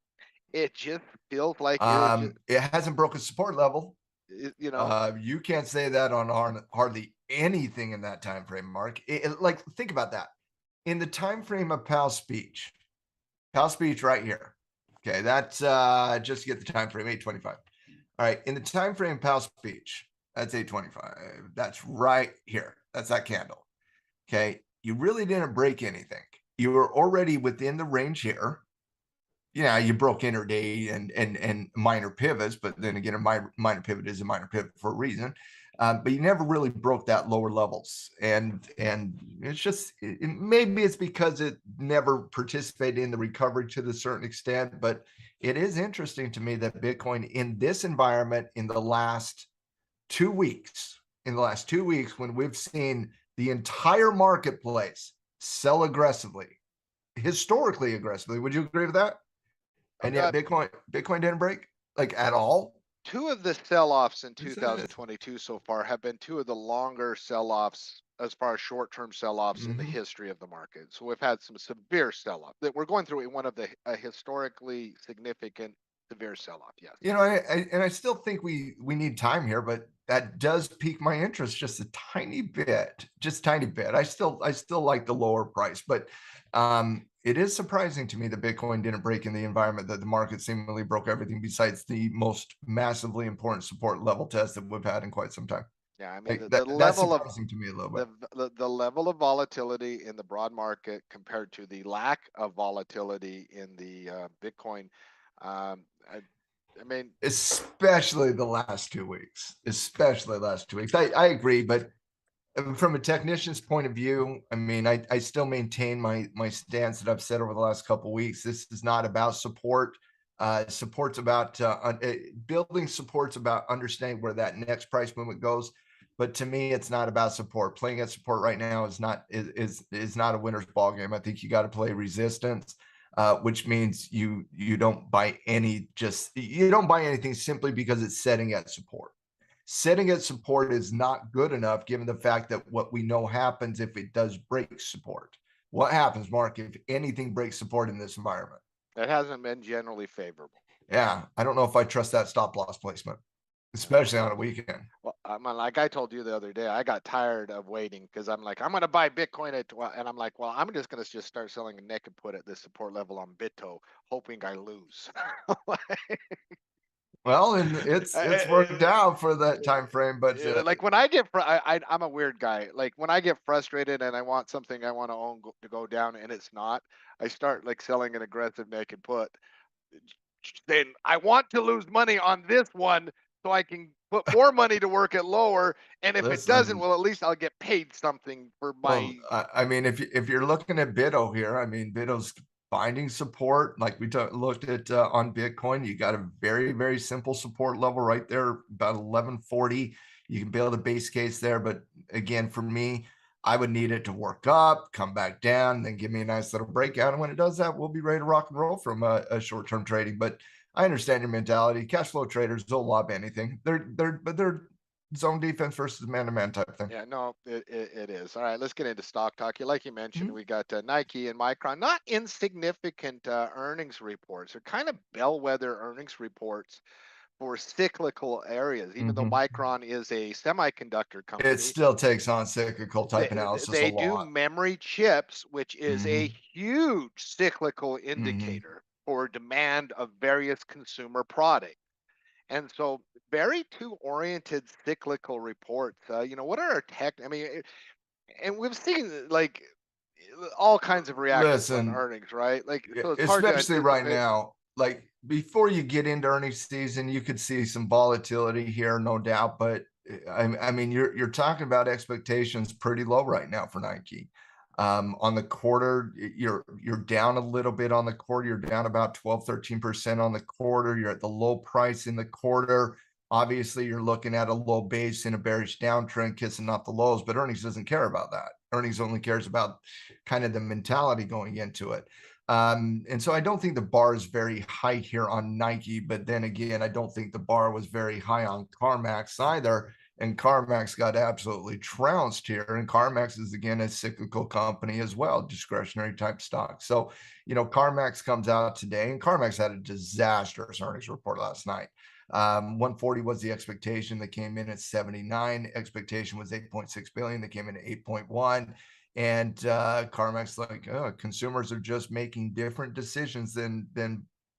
feels like it just It hasn't broken support level. it, you know You can't say that on hardly anything in that time frame, Mark. Like, think about that. In the time frame of Powell's speech right here. Okay, that's just to get the time frame 825. All right, in the time frame Powell's speech, that's 825. That's right here. That's that candle. Okay, you really didn't break anything. You were already within the range here. Yeah, you broke interday and minor pivots, but then again, a minor pivot is a minor pivot for a reason. But you never really broke that lower levels, and it's just maybe it's because it never participated in the recovery to the certain extent. But it is interesting to me that Bitcoin in this environment in the last 2 weeks, when we've seen the entire marketplace sell aggressively, historically aggressively, would you agree with that? And yet uh, Bitcoin didn't break like at all. two of the sell-offs in It's, it's, 2022 so far have been two of the longer sell-offs as far as short-term sell-offs in the mhm. history of the market. So we've had some severe sell-off that we're going through one of the historically significant severe sell-off. Yes. I still think we need time here, but that does pique my interest just a tiny bit, just tiny bit. I still like the lower price, but it is surprising to me that Bitcoin didn't break in the environment that the market seemingly broke everything besides the most massively important support level test that we've had in quite some time. Yeah, I mean Like that's level of surprising to me a little bit. the level of volatility in the broad market compared to the lack of volatility in the Bitcoin. Um, I, I mean, Especially the last 2 weeks. I agree, but from a technician's point of view, I mean, I still maintain my stance that I've said over the last couple of weeks. This is not about support. Support's about building support's about understanding where that next price movement goes. But to me, it's not about support. Playing at support right now is not a winner's ball game. I think you got to play resistance, which means you don't buy anything simply because it's setting at support. Setting at support is not good enough given the fact that what we know happens if it does break support. What happens, Mark, if anything breaks support in this environment? that hasn't been generally favorable. Yeah, I don't know if I trust that stop loss placement. especially on a weekend. Well, like I told you the other day, I got tired of waiting because I'm like, I'm going to buy Bitcoin and I'm like, well, I'm just going to just start selling a neck and put at this support level on Bitto, hoping I lose. Well, and it's worked out for that time frame, but Like when I get, I'm a weird guy. Like when I get frustrated and I want something I want to own to go down and it's not, I start like selling an aggressive neck and put. Then I want to lose money on this one so I can put more money to work at lower. And if it doesn't, listen. well, at least I'll get paid something for Well, my. I mean, if you're looking at Bitto here, I mean, Bitto's finding support. Like we looked at on Bitcoin, you got a very simple support level right there, about 1140. You can build a base case there, but again, for me, I would need it to work up, come back down, then give me a nice little breakout. And when it does that, we'll be ready to rock and roll from a short-term trading. But I understand your mentality. Cash flow traders, they'll lob anything. They're zone defense versus man-to-man type thing. Yeah, no, it is. All right, let's get into stock talk. Like you mentioned, Mhm. we got Nike and Micron, not insignificant earnings reports. They're kind of bellwether earnings reports for cyclical areas. Even though Mhm. Micron is a semiconductor It company, still takes on cyclical type analysis a they do lot. memory chips, which is a Mhm. huge cyclical Mhm. indicator for demand of various consumer products. And so, very two oriented cyclical reports. What are our tech? I mean, and we've seen like all kinds of reactions on Listen, earnings, right? Like, so it's hard to especially right anticipate. now, like before you get into earnings season, you could see some volatility here, no doubt. But I mean, you're talking about expectations pretty low right now for Nike. On the quarter, you're down a little bit on the quarter. You're down about 12-13% on the quarter. You're at the low price in the quarter. Obviously, you're looking at a low base in a bearish downtrend, kissing off the lows, but earnings doesn't care about that. Earnings only cares about kind of the mentality going into it. And so I don't think the bar is very high here on Nike, but then again, I don't think the bar was very high on CarMax either. And CarMax got absolutely trounced here. And CarMax is again a cyclical company as well, discretionary type stock. So, CarMax comes out today, and CarMax had a disastrous earnings report last night. 140 was the expectation. That came in at 79. Expectation was 8.6 billion. They came in at 8.1. And CarMax, like, consumers are just making different decisions than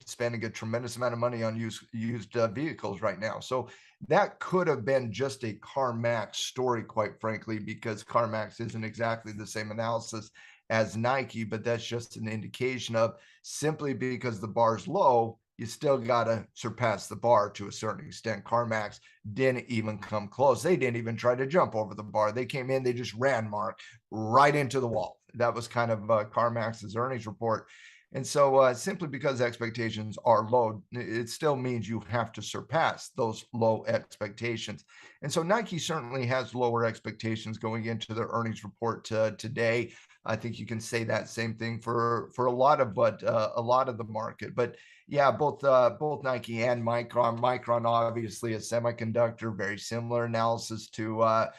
spending a tremendous amount of money on used vehicles right now. So that could have been just a CarMax story, quite frankly, because CarMax isn't exactly the same analysis as Nike, but that's just an indication of simply because the bar's low, you still got to surpass the bar to a certain extent. CarMax didn't even come close. They didn't even try to jump over the bar. They came in, they just ran, Mark, right into the wall. That was kind of CarMax's earnings report. And so simply because expectations are low, it still means you have to surpass those low expectations. And so Nike certainly has lower expectations going into their earnings report today. I think you can say that same thing for a lot of a lot of the market. But yeah, both Nike and Micron. Micron obviously a semiconductor, very similar analysis to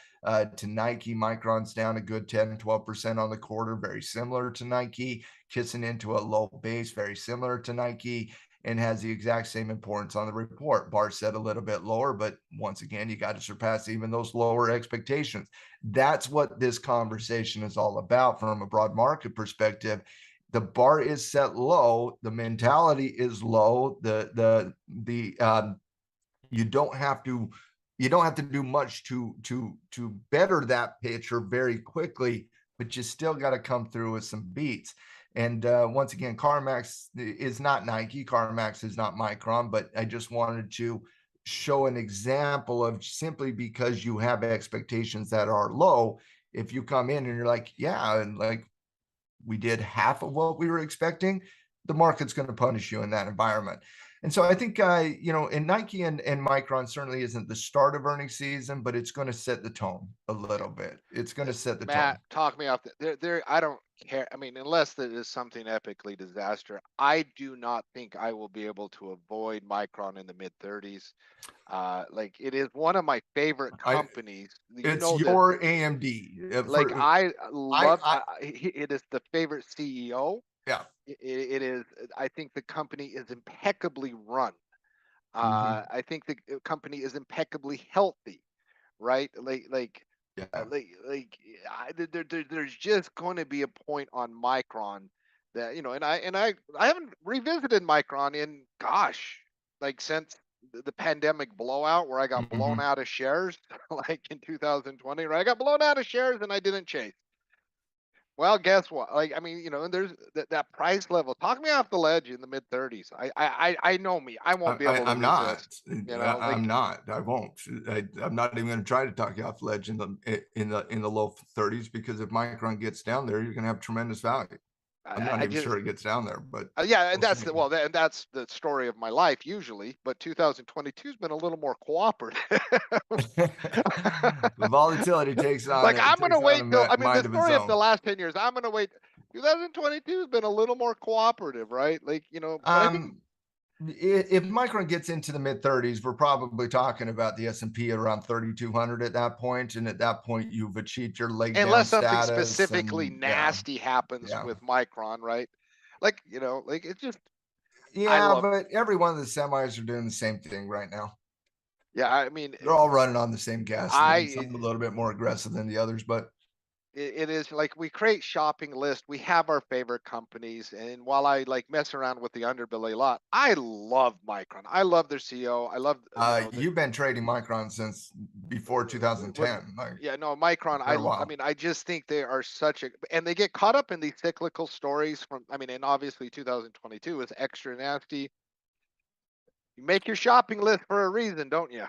Nike. Micron's down a good 10-12% on the quarter, very similar to Nike, kissing into a low base, very similar to Nike, and has the exact same importance on the report. Bar set a little bit lower, but once again, you got to surpass even those lower expectations. That's what this conversation is all about from a broad market perspective. The bar is set low, the mentality is low, you don't have to do much to better that picture very quickly, but you still got to come through with some beats. And once again, CarMax is not Nike, CarMax is not Micron, but I just wanted to show an example of simply because you have expectations that are low, if you come in and you're like, yeah, and like we did half of what we were expecting, the market's going to punish you in that environment. And so I think, and Nike and Micron certainly isn't the start of earnings season, but it's going to set the tone a little bit. It's going to set the tone. Matt, talk me off. There. I don't care. I mean, unless there is something epically disaster, I do not think I will be able to avoid Micron in the mid 30s. Like it is one of my favorite I companies. You It's know that. your AMD Like for I love. I It is the favorite CEO. yeah. It is. I think the company is impeccably run. Hmm. I think the company is impeccably healthy, right? Yeah. There's just going to be a point on Micron that, and I haven't revisited Micron in, gosh, like since the pandemic blowout where I got blown Hmm. out of shares, like in 2020, right? I got blown out of shares and I didn't chase. Well, guess what? Like, I mean, and there's that price level. Talk me off the ledge in the mid 30s. I know me. I won't be able to I'm not. resist. I'm not. I won't. I'm not even going to try to talk you off the ledge in the low 30s, because if Micron gets down there, you're going to have tremendous value. I'm not I even just sure it gets down there, but yeah, and we'll see. that's the story of my life usually. But 2022 has been a little more cooperative. The volatility Like I'm gonna takes on wait a till, I mean, the mind of its story of the own. last 10 years. I'm gonna wait. 2022 has been a little more cooperative, right? Like, but I think Um, if Micron gets into the mid 30s, we're probably talking about the S&P around 3,200 at that point, and at that point, you've achieved your leg down unless something status, specifically and yeah, nasty happens yeah. with Micron, right? Like, like it's just I Yeah, love. but every one of the semis are doing the same thing right now. Yeah, I mean, They're all running on the same gasoline. Some a I little bit more aggressive than the others, but it is like we create shopping list. We have our favorite companies, and while I like mess around with the underbelly a lot, I love Micron. I love their CEO. I love you've been trading Micron since before what. 2010, like Yeah, no, Micron. quite a I while. mean, I just think they are such a, and they get caught up in these cyclical stories from. I mean, and obviously 2022 is extra nasty. You make your shopping list for a reason, don't you?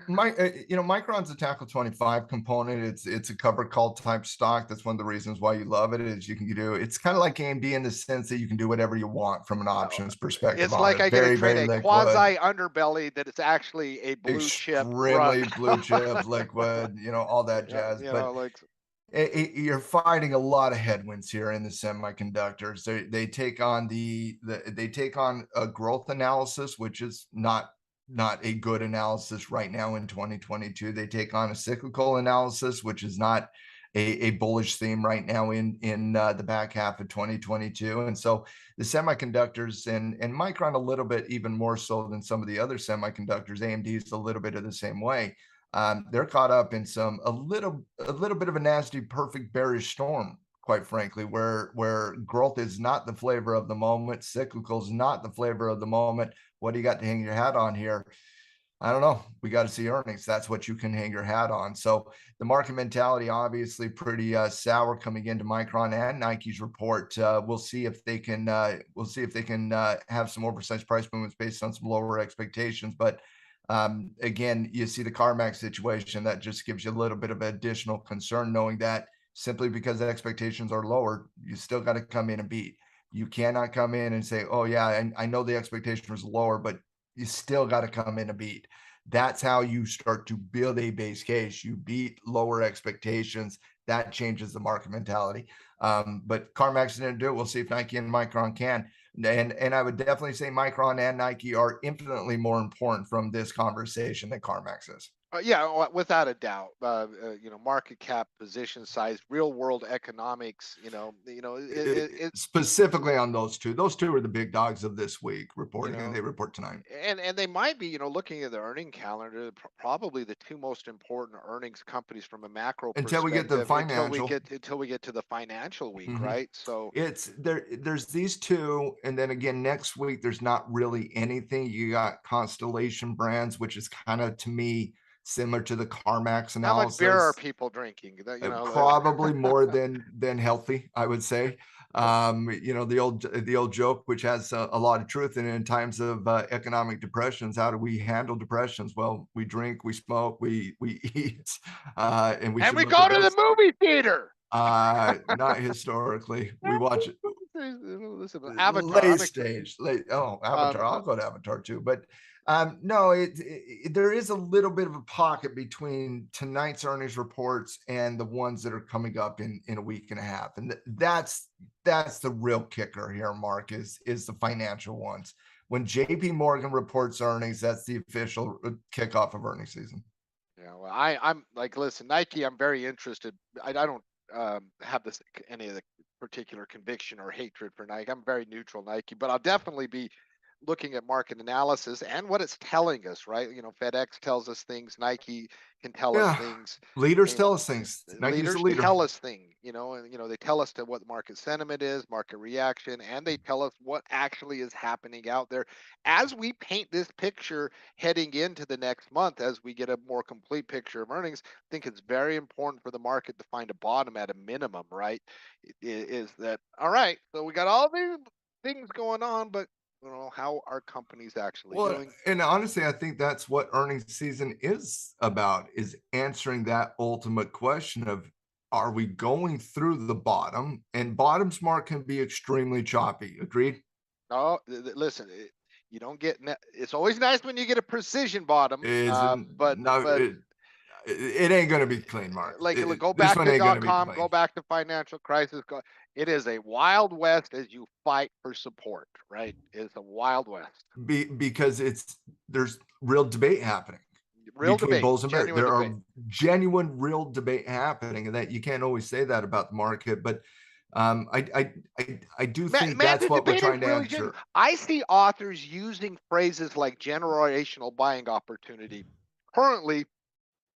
Micron's a tackle 25 component. It's a cover call type stock. That's one of the reasons why you love it, is you can do. It's kind of like AMD in the sense that you can do whatever you want from an Uh, options perspective it's on like it. I get to Very, trade very a liquid, quasi underbelly that is actually a blue chip run. extremely blue chip, liquid, all that Yeah, jazz. But like you're fighting a lot of headwinds here in the semiconductors. They take on they take on a growth analysis, which is not a good analysis right now in 2022. They take on a cyclical analysis, which is not a bullish theme right now in the back half of 2022. And so the semiconductors and Micron a little bit even more so than some of the other semiconductors. AMD is a little bit of the same way. They're caught up in a little bit of a nasty perfect bearish storm, quite frankly, where growth is not the flavor of the moment, cyclical is not the flavor of the moment. What do you got to hang your hat on here? I don't know. We got to see earnings. That's what you can hang your hat on. So the market mentality obviously pretty sour coming into Micron and Nike's report. We'll see if they can have some oversized price movements based on some lower expectations. But again, you see the CarMax situation, that just gives you a little bit of additional concern, knowing that simply because the expectations are lower, you still got to come in and beat. You cannot come in and say, "Oh yeah, I know the expectation was lower, but you still got to come in and beat." That's how you start to build a base case. You beat lower expectations. That changes the market mentality. But CarMax didn't do it. We'll see if Nike and Micron can. And I would definitely say Micron and Nike are infinitely more important from this conversation than CarMax is. yeah, without a doubt. Market cap, position size, real world economics. Specifically on those two. Those two are the big dogs of this week You reporting, and know, they report tonight. and they might be, looking at the earning calendar, probably the two most important earnings companies from a macro Until we get the perspective financial. until we get to the financial week, Mhm. right? So It's there. There's these two, and then again next week. There's not really anything. You got Constellation Brands, which is kind of to me similar to the CarMax how much beer are analysis. people drinking? Probably more than healthy, I would say. The old joke, which has a lot of truth in it. In times of economic depressions, how do we handle depressions? Well, we drink, we smoke, we eat, and we and should we look at go to those. the movie theater. Not historically. We watch Listen, Avatar. late stage, late. Oh, Avatar. Um, I'll go to Avatar too. But no, there is a little bit of a pocket between tonight's earnings reports and the ones that are coming up in a week and a half, and that's the real kicker here. Mark, is the financial ones. When J.P. Morgan reports earnings, that's the official kickoff of earnings season. Yeah, well, I'm like, listen, Nike. I'm very interested. I don't have any of the particular conviction or hatred for Nike. I'm very neutral Nike, but I'll definitely be looking at market analysis and what it's telling us, right? FedEx tells us things, Nike can tell us Yeah. things. Leaders You know, tell us things. Nike's the leaders leader. tell us things, and they tell us to what market sentiment is, market reaction, and they tell us what actually is happening out there as we paint this picture heading into the next month. As we get a more complete picture of earnings, I think it's very important for the market to find a bottom at a minimum, right? Is that all right? So we got all these things going on, but how are companies actually Well, doing? and honestly, I think that's what earnings season is about, is answering that ultimate question of, are we going through the bottom? And bottoms, Mark, can be extremely choppy. Agreed? Oh, listen, you don't get. It's always nice when you get a precision bottom, Is but no, it ain't going to be clean, Mark. like, look, go This back one to ain't going to be .com, clean. go back to financial crisis. It is a wild west as you fight for support, right? It's a wild west. Because there's real debate happening Real between debate, bulls and bears. genuine There debate. are genuine, real debate happening, and that you can't always say that about the market. But I do think Man, that's the what we're debate is trying to really genuine. answer. I see authors using phrases like generational buying opportunity currently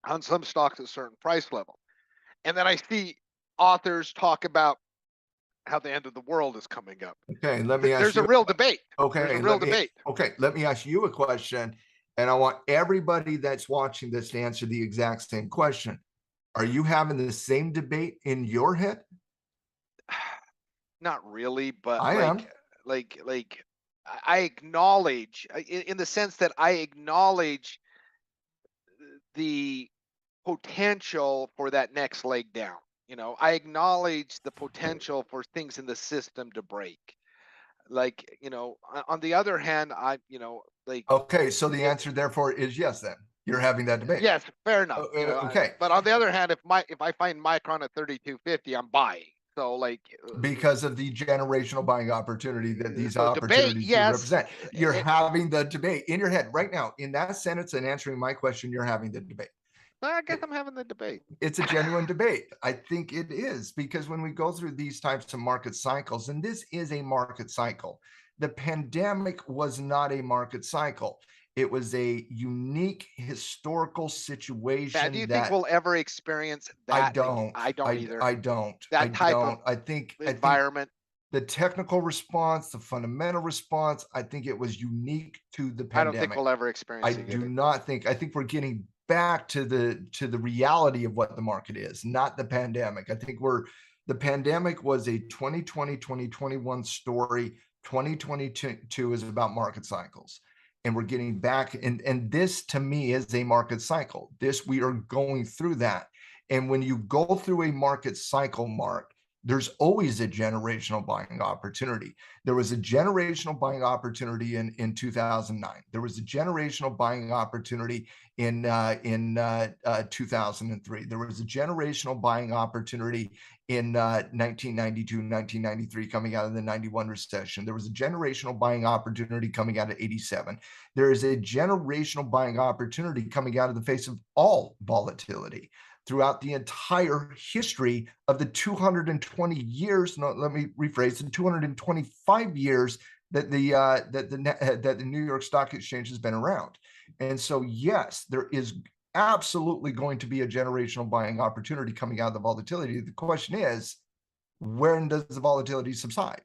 on some stocks at certain price level. And then I see authors talk about how the end of the world is coming up. Okay, let me ask There's a you. real debate. There's a Okay, real debate. let me ask you a question, and I want everybody that's watching this to answer the exact same question. Are you having the same debate in your head? Not really, but I am. like I acknowledge in the sense that I acknowledge the potential for that next leg down. I acknowledge the potential for things in the system to break. Like, on the other hand, like Okay, so the it, answer therefore is yes. Then you're having that debate. yes, fair enough. Okay, But on the other hand, if I find Micron at 32.50, I'm buying. So like, because of the generational buying opportunity that these so debate, opportunities do yes. represent. You're eh, having the debate in your head right now. In that sentence and answering my question, you're having the debate. I guess I'm having the debate. It's a genuine debate. I think it is, because when we go through these types of market cycles, and this is a market cycle, the pandemic was not a market cycle. It was a unique historical Man, do situation you think that we'll ever experience I that? don't, I don't either. I don't, That type of I think, environment. the technical response, the fundamental response, I think it was unique to the I don't think pandemic. we'll ever I experience it do again. not think, I think we're getting back to the reality of what the market is, not the pandemic. I think the pandemic was a 2020, 2021 story. 2022 is about market cycles. And we're getting back, and this to me is a market cycle. This, we are going through that. And when you go through a market cycle, Mark, there's always a generational buying opportunity. There was a generational buying opportunity in 2009. There was a generational buying opportunity in 2003. There was a generational buying opportunity in 1992, 1993, coming out of the 91 recession. There was a generational buying opportunity coming out of 87. There is a generational buying opportunity coming out of the face of all volatility throughout the entire history of the 220 years. No, let me rephrase: the 225 years that the New York Stock Exchange has been around. And so, yes, there is absolutely going to be a generational buying opportunity coming out of the volatility. The question is, when does the volatility subside?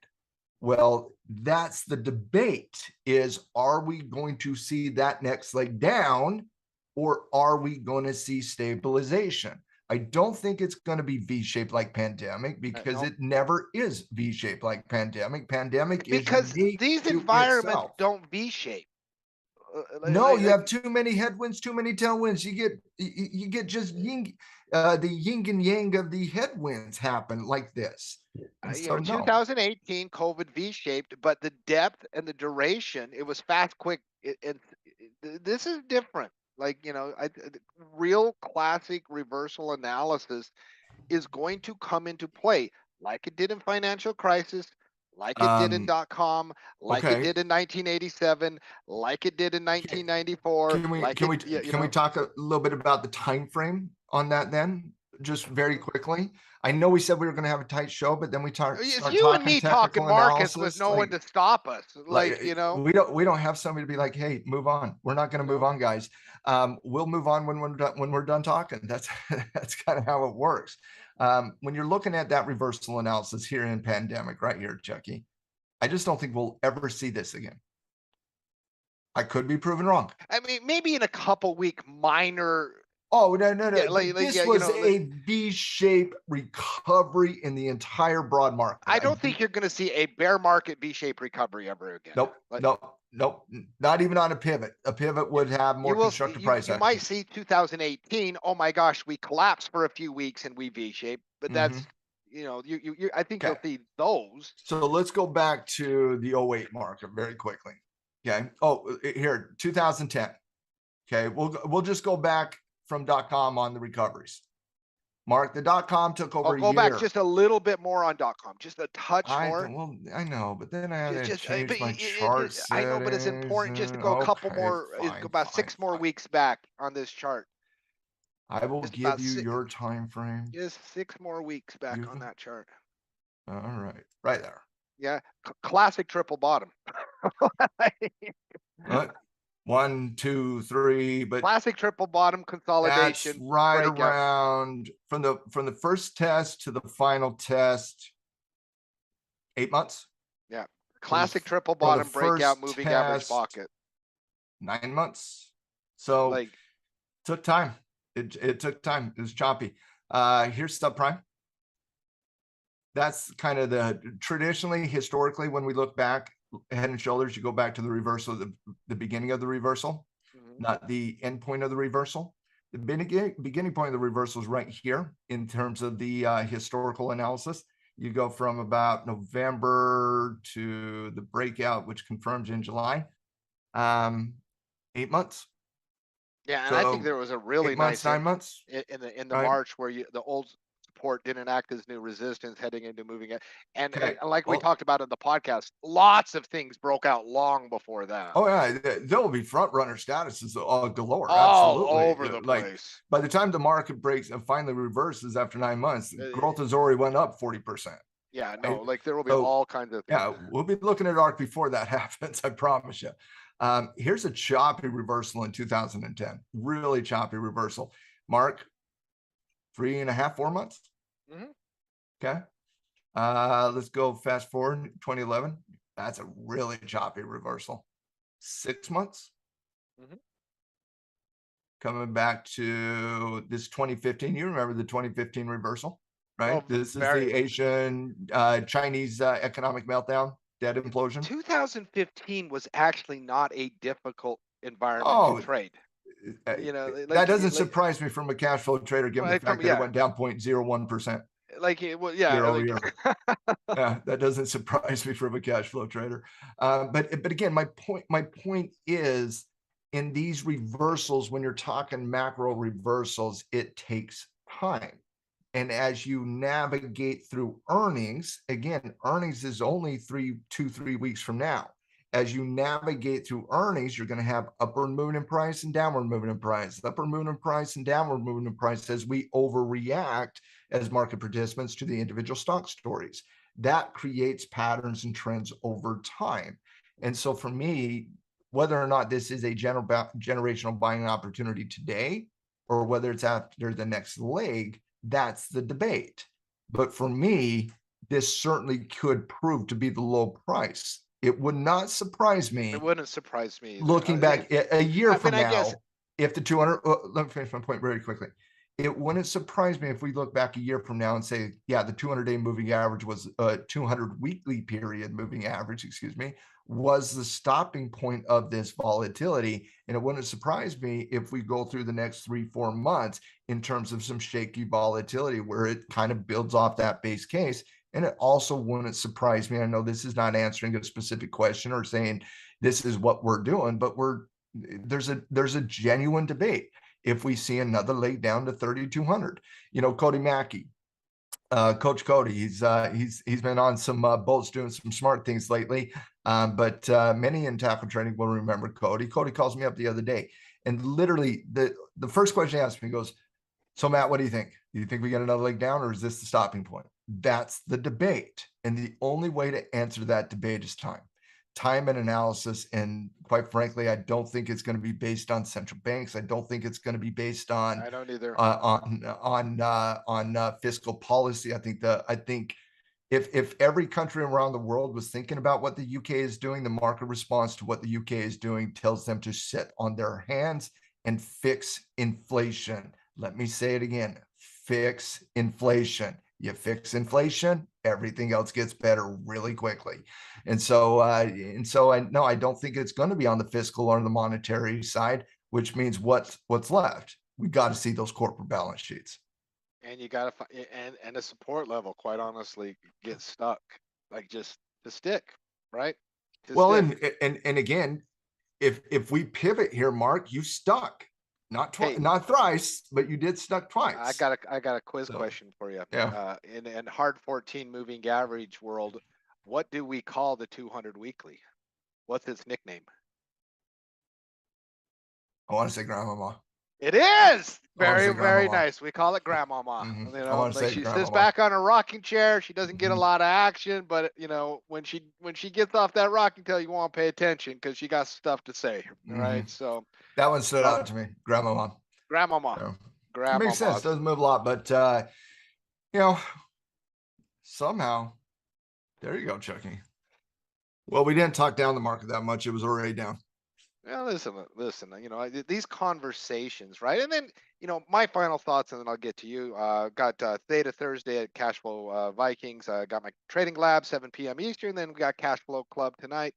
Well, that's the debate: is, are we going to see that next leg down, or are we going to see stabilization? I don't think it's going to be V-shaped like pandemic, because No, it never is V-shaped like pandemic. Pandemic is because unique these to environments itself. don't V-shape. No, you have too many headwinds, too many tailwinds. You get just the yin and yang of the headwinds happen like this. And so no. 2018 COVID V-shaped, but the depth and the duration, it was fast, quick. This is different. Like, real classic reversal analysis is going to come into play, like it did in financial crisis, like it did in Um, .com, like it okay. did in 1987, like it did in 1994, Can we like can it, we can we talk a little bit about the time frame on that then? just very quickly. I know we said we were going to have a tight show, but then we It's start you and talking me talking technical markets with analysis. no one to stop us. Like we don't have somebody to be like, hey, move on. We're not going to move on, guys. We'll move on when we're done talking. That's that's kind of how it works. When you're looking at that reversal analysis here in pandemic, right here, Chucky, I just don't think we'll ever see this again. I could be proven wrong. I mean, maybe in a couple week minor. Oh, no. Yeah, this was a V-shaped recovery in the entire broad market. I don't think you're going to see a bear market V-shaped recovery ever again. Nope. Not even on a pivot. A pivot would have more constructive price action. You might see 2018. Oh my gosh, we collapsed for a few weeks and we V-shaped, but that's I think you'll see those. So let's go back to the 08 market very quickly. Okay. Oh, here, 2010. Okay. We'll just go back from .com on the recoveries. Mark, the .com took over a year. Go back just a little bit more on .com, just a touch more. Well, I know, but then I had to change my chart settings. I know, but it's important just to go a couple more, about 6 more weeks back on this chart. I will give you your time frame. Just 6 more weeks back on that chart. All right, right there. Yeah, classic triple bottom. 1, 2, 3, but classic triple bottom consolidation. That's right around from the first test to the final test, 8 months. Yeah, classic triple bottom breakout, moving average pocket. 9 months. So took time. It took time. It was choppy. Here's subprime. That's kind of the traditionally, historically, when we look back, head and shoulders, you go back to the reversal, the beginning of the reversal, not the end point of the reversal. The beginning point of the reversal is right here in terms of the historical analysis. You go from about November to the breakout, which confirms in July, 8 months. Yeah, and I think there was a really nice 9 months in the March where the old support didn't act as new resistance heading into moving it. And like we talked about in the podcast, lots of things broke out long before that. Oh yeah, there will be front runner statuses galore. All over the place. By the time the market breaks and finally reverses after 9 months, growth has already went up 40%. Yeah, no, right? There will be all kinds of things. Yeah, we'll be looking at ARK before that happens, I promise you. Here's a choppy reversal in 2010. Really choppy reversal. Mark, 3.5, 4 months. Okay. Let's go fast forward 2011. That's a really choppy reversal. 6 months. Coming back to this 2015. You remember the 2015 reversal, right? This is the Asian Chinese economic meltdown, debt implosion. 2015 was actually not a difficult environment to trade. That doesn't surprise me from a cash flow trader, given the fact that it went down 0.01%. Year over year. Yeah, that doesn't surprise me from a cash flow trader. But again, my point is, in these reversals, when you're talking macro reversals, it takes time. And as you navigate through earnings, again, earnings is only 2-3 weeks from now. As you navigate through earnings, you're going to have upward movement in price and downward movement in price, upward movement in price and downward movement in price as we overreact as market participants to the individual stock stories. That creates patterns and trends over time. And so for me, whether or not this is a generational buying opportunity today, or whether it's after the next leg, that's the debate. But for me, this certainly could prove to be the low price. It would not surprise me. It wouldn't surprise me. Looking back a year from now, if the 200, let me finish my point very quickly. It wouldn't surprise me if we look back a year from now and say, yeah, the 200-day moving average was 200 weekly period moving average, was the stopping point of this volatility. And it wouldn't surprise me if we go through the next 3-4 months in terms of some shaky volatility where it kind of builds off that base case. And it also wouldn't surprise me. I know this is not answering a specific question or saying this is what we're doing, but there's a genuine debate. If we see another leg down to 3,200, Cody Mackey, Coach Cody, he's been on some boats doing some smart things lately. But many in tackle trading will remember Cody. Cody calls me up the other day, and literally the first question he asked me goes, So Matt, what do you think? Do you think we get another leg down, or is this the stopping point? That's the debate. And the only way to answer that debate is time. Time and analysis. And quite frankly, I don't think it's going to be based on central banks. I don't think it's going to be based I don't either. fiscal policy. I think if every country around the world was thinking about what the UK is doing, the market response to what the UK is doing tells them to sit on their hands and fix inflation. Let me say it again, fix inflation. You fix inflation, everything else gets better really quickly. And so I don't think it's going to be on the fiscal or the monetary side, which means what's left. We got to see those corporate balance sheets. And you gotta find and a support level, quite honestly, get stuck. Like just to stick, right? To Well, stick. and again, if we pivot here, Mark, you stuck. Hey, Not thrice, but you did stuck I twice. got a quiz So question for you. yeah. In hard 14 moving average world, what do we call the 200 weekly? What's its nickname? I want to say grandmama. It is I want to very, say very grandmama. nice. We call it grandmama. You I know, want to like say she sits grandmama. back on her rocking chair. She doesn't get a lot of action, but you know, when she gets off that rocking chair, you want to pay attention because she got stuff to say. All right. So, That one stood well, out to me, grandmama. grandmama, So it makes sense. grandmama's. Doesn't move a lot, but you know, somehow there you go, Chucky. Well, we didn't talk down the market that much. It was already down. Yeah, listen. You know, these conversations, right? And then, you know, my final thoughts, and then I'll get to you. Got Theta Thursday at Cashflow Vikings. Got my trading lab 7 p.m. Eastern. Then we got Cashflow Club tonight.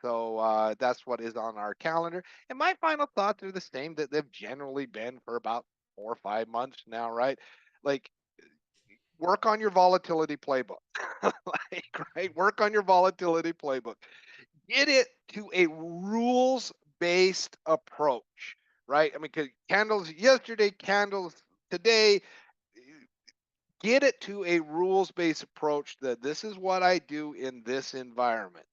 So that's what is on our calendar. And my final thoughts are the same that they've generally been for about 4 or 5 months now, right? Like, work on your volatility playbook. Like, right? Work on your volatility playbook. Get it to a rules based approach, right? I mean, cause candles yesterday, candles today, get it to a rules based approach that this is what I do in this environment.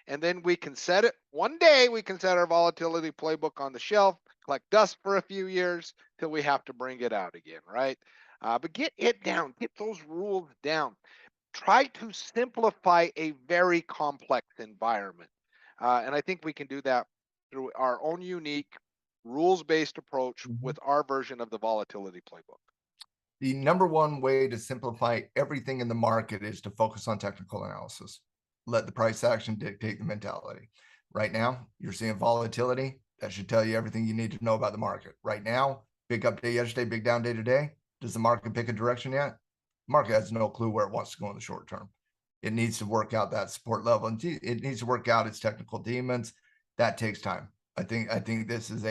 And then we can set it one day, we can set our volatility playbook on the shelf, collect dust for a few years till we have to bring it out again, right? But get it down, get those rules down. Try to simplify a very complex environment. And I think we can do that through our own unique rules based approach with our version of the volatility playbook. The number one way to simplify everything in the market is to focus on technical analysis. Let the price action dictate the mentality. Right now, you're seeing volatility. That should tell you everything you need to know about the market. Right now, big up day yesterday, big down day today. Does the market pick a direction yet? Market has no clue where it wants to go in the short term. It needs to work out that support level, and it needs to work out its technical demons. That takes time. I think this is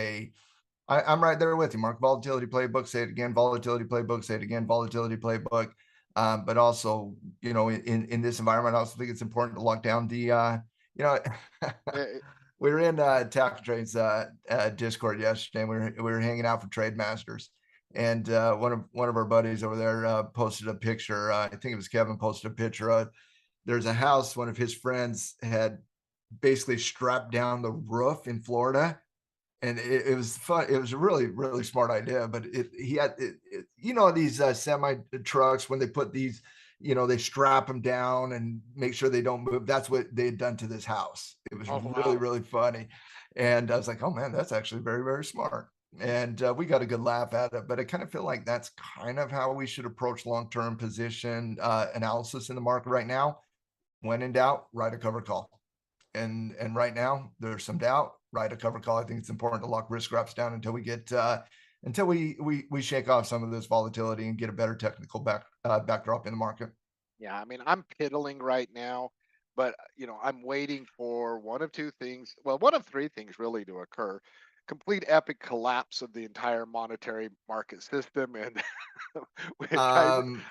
I'm right there with you, Mark. Volatility playbook, say it again. Volatility playbook, say it again. Volatility playbook. But also, you know, in this environment, I also think it's important to lock down the, you know, we were in Tap Trade's Discord yesterday, and we were hanging out for Trade Masters, and one of our buddies over there posted a picture. I think it was Kevin posted a picture of there's a house one of his friends had basically strapped down the roof in Florida, and it was fun. It was a really, really smart idea, but he had, you know, these semi trucks when they put these, you know, they strap them down and make sure they don't move. That's what they had done to this house. It was Oh, really, wow. really funny. And I was like, oh man, that's actually very, very smart. And we got a good laugh at it, but I kind of feel like that's kind of how we should approach long-term position analysis in the market right now. When in doubt, write a cover call. And right now there's some doubt. Write a cover call. I think it's important to lock risk wraps down until we get until we shake off some of this volatility and get a better technical backdrop in the market. Yeah, I mean, I'm piddling right now, but you know, I'm waiting for one of two things. Well, one of three things really to occur: complete epic collapse of the entire monetary market system, and which Um,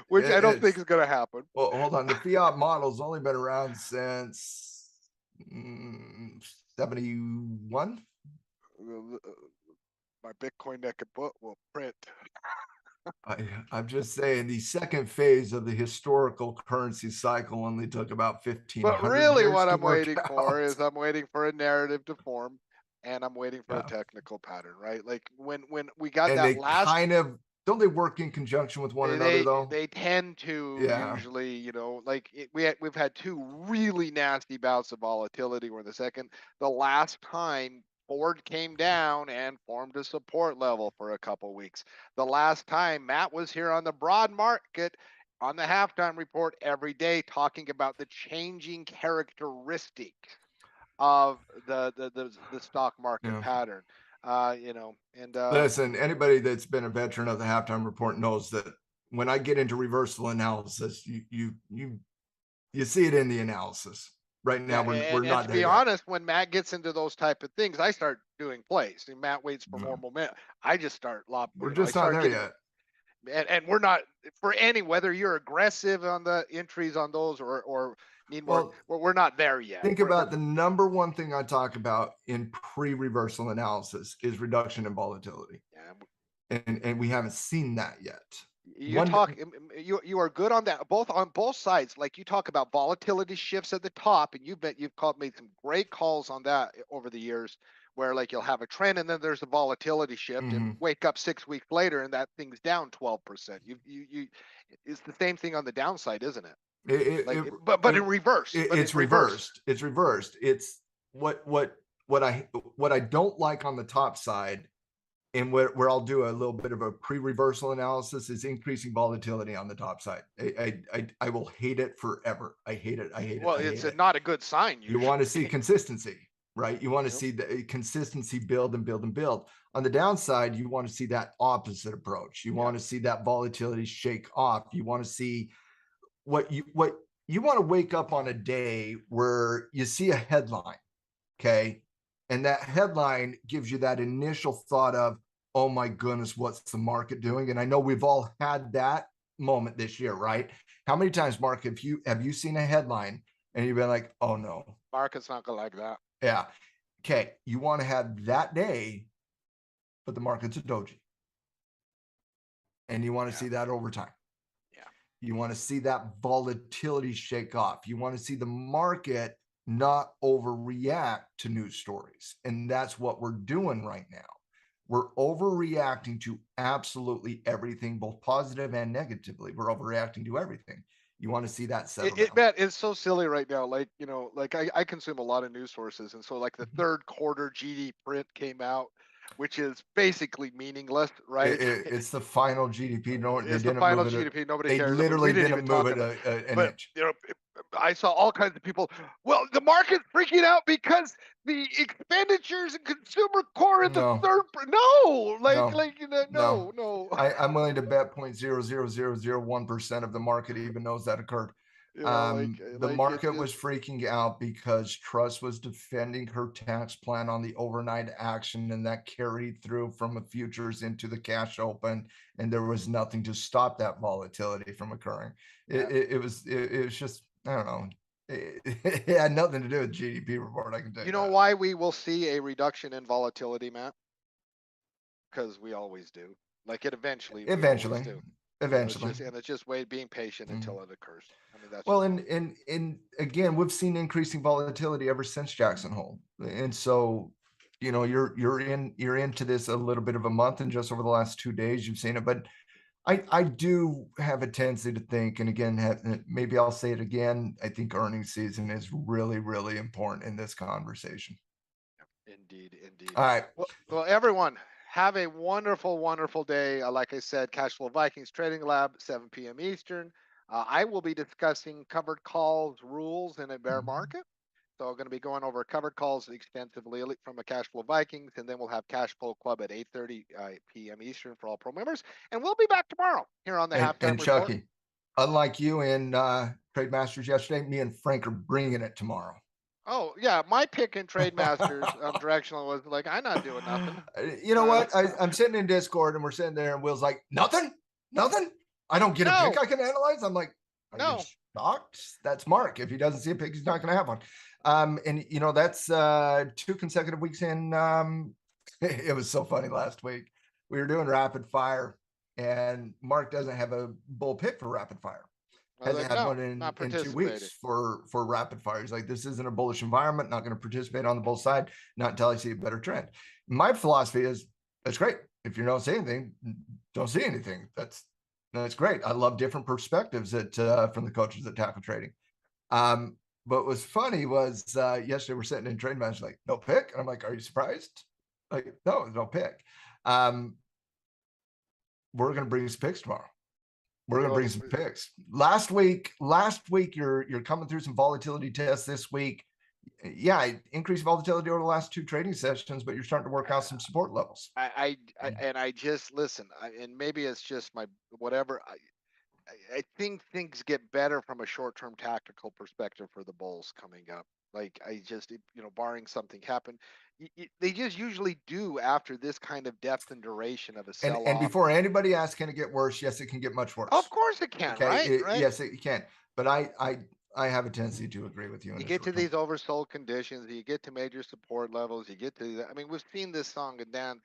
which I don't think it's is going to happen. well, hold on. The fiat model's only been around since 71. My Bitcoin naked book will print. I'm just saying the second phase of the historical currency cycle only took about But 1,500 really, years what to I'm work waiting for out. is I'm waiting for a narrative to form. and I'm waiting for a Yeah. technical pattern, right? Like when we got And that they last, kind of, don't they work in conjunction with one another they though? they tend to Yeah. usually, like we've had two really nasty bouts of volatility where the last time Ford came down and formed a support level for a couple weeks. The last time Matt was here on the broad market on the halftime report every day talking about the changing characteristics of the stock market Yeah. pattern. And Listen, anybody that's been a veteran of the halftime report knows that when I get into reversal analysis, you see it in the analysis. Right now, yeah, we're and not to there be yet. honest, when Matt gets into those type of things, I start doing plays. And Matt waits for more No, momentum. I just start we're I just not start there getting, yet. and we're not for any, whether you're aggressive on the entries on those or need more. Well, We're not there yet. think about the number one thing I talk about in pre-reversal analysis is reduction in volatility. Yeah, And we haven't seen that yet. you talk, you are good on that, both on both sides. Like you talk about volatility shifts at the top, and made some great calls on that over the years, where like you'll have a trend and then there's a volatility shift, and Mhm. wake up 6 weeks later and that thing's down 12%. It's the same thing on the downside, isn't it? It, But in reverse. But in it's reverse. reversed. It's reversed. It's what I don't like on the top side, and where I'll do a little bit of a pre-reversal analysis is increasing volatility on the top side. I will hate it forever. I hate it. I hate it. Well, I it's hate it. not a good sign You want to usually. see consistency, right? You want to Yep. see the consistency build and build and build. On the downside, you want to see that opposite approach. You Yeah. want to see that volatility shake off. You want to see what you want to wake up on a day where you see a headline, okay? And that headline gives you that initial thought of, oh my goodness, what's the market doing? And I know we've all had that moment this year, right? How many times, Mark, have you seen a headline and you've been like, oh no? Market's not gonna like that. Yeah. Okay. You want to have that day, but the market's a doji. And you want to Yeah. see that over time. Yeah. You want to see that volatility shake off. You want to see the market not overreact to news stories. And that's what we're doing right now. We're overreacting to absolutely everything, both positive and negatively. We're overreacting to everything. You want to see that settle down. Matt, it's so silly right now. Like, like I consume a lot of news sources. And so like the third quarter GDP print came out, which is basically meaningless, right? It's the final GDP. No, they It's the didn't final move it. GDP. Nobody They cares. I mean, we literally didn't didn't even move talk it about, an but inch. I saw all kinds of people. Well, the market's freaking out because the expenditures and consumer core in the No, third. No, no, no. no. I'm willing to bet 0.00001% of the market even knows that occurred. The It's market just, was freaking out because Truss was defending her tax plan on the overnight action, and that carried through from the futures into the cash open, and there was nothing to stop that volatility from occurring. It was just, I don't know. It had nothing to do with GDP report. I can tell you you know that. why we will see a reduction in volatility, Matt? Because we always do. Like it eventually, we always Eventually, do. eventually. It's just being patient Mm. until it occurs. I mean, that's Well, just and again, we've seen increasing volatility ever since Jackson Hole, and so you're into this a little bit of a month, and just over the last 2 days, you've seen it. But I do have a tendency to think, and again, maybe I'll say it again. I think earnings season is really, really important in this conversation. indeed, indeed. All right, Well, everyone, have a wonderful, wonderful day. Like I said, Cashflow Vikings Trading Lab, 7 p.m. Eastern. I will be discussing covered calls rules in a bear market. So I'm going to be going over covered calls extensively from a Cashflow Vikings, and then we'll have Cashflow Club at 8:30 p.m. Eastern for all pro members. And we'll be back tomorrow here on the and Halftime Report. Chucky, unlike you and Trade Masters yesterday, me and Frank are bringing it tomorrow. Oh yeah, my pick in Trade Masters directional was like, I'm not doing nothing. You know what? I'm sitting in Discord and we're sitting there, and Will's like, nothing. I don't get a pick No, I can analyze. I'm like, are you no. shocked? That's Mark. If he doesn't see a pick, he's not going to have one. And that's 2 consecutive weeks in. It was so funny last week. We were doing rapid fire, and Mark doesn't have a bull pick for rapid fire. I was Hasn't like, had no, one not in 2 participating. weeks for rapid fires. Like, this isn't a bullish environment. Not going to participate on the bull side. Not until I see a better trend. My philosophy is that's great. If you don't see anything, don't see anything. That's great. I love different perspectives from the coaches that tackle trading. But what's funny was yesterday we're sitting in trade match like no pick, and I'm like, are you surprised? Like, no pick. We're going to bring some picks tomorrow. We're going to bring some picks. Last week, you're coming through some volatility tests this week. Yeah, increased volatility over the last 2 trading sessions, but you're starting to work out some support levels. I just listen, and maybe it's just my whatever. I think things get better from a short-term tactical perspective for the bulls coming up. Like I just, barring something happen, they just usually do after this kind of depth and duration of a sell-off. And before anybody asks, can it get worse? Yes, it can get much worse. Of course it can, Okay, right? yes, it can. But I have a tendency to agree with you. You get to these oversold conditions, you get to major support levels, you get to, I mean, we've seen this song and dance,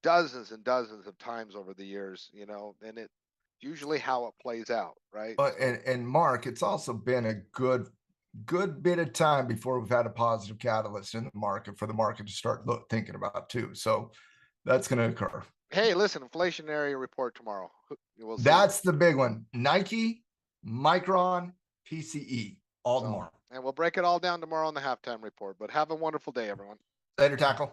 dozens and dozens of times over the years, and it's usually how it plays out, right? But and Mark, it's also been a good bit of time before we've had a positive catalyst in the market for the market to start thinking about too. So that's going to occur. Hey, listen, inflationary report tomorrow. We'll see. That's the big one. Nike, Micron, PCE, all tomorrow. And we'll break it all down tomorrow on the halftime report. But have a wonderful day, everyone. Later, Tackle.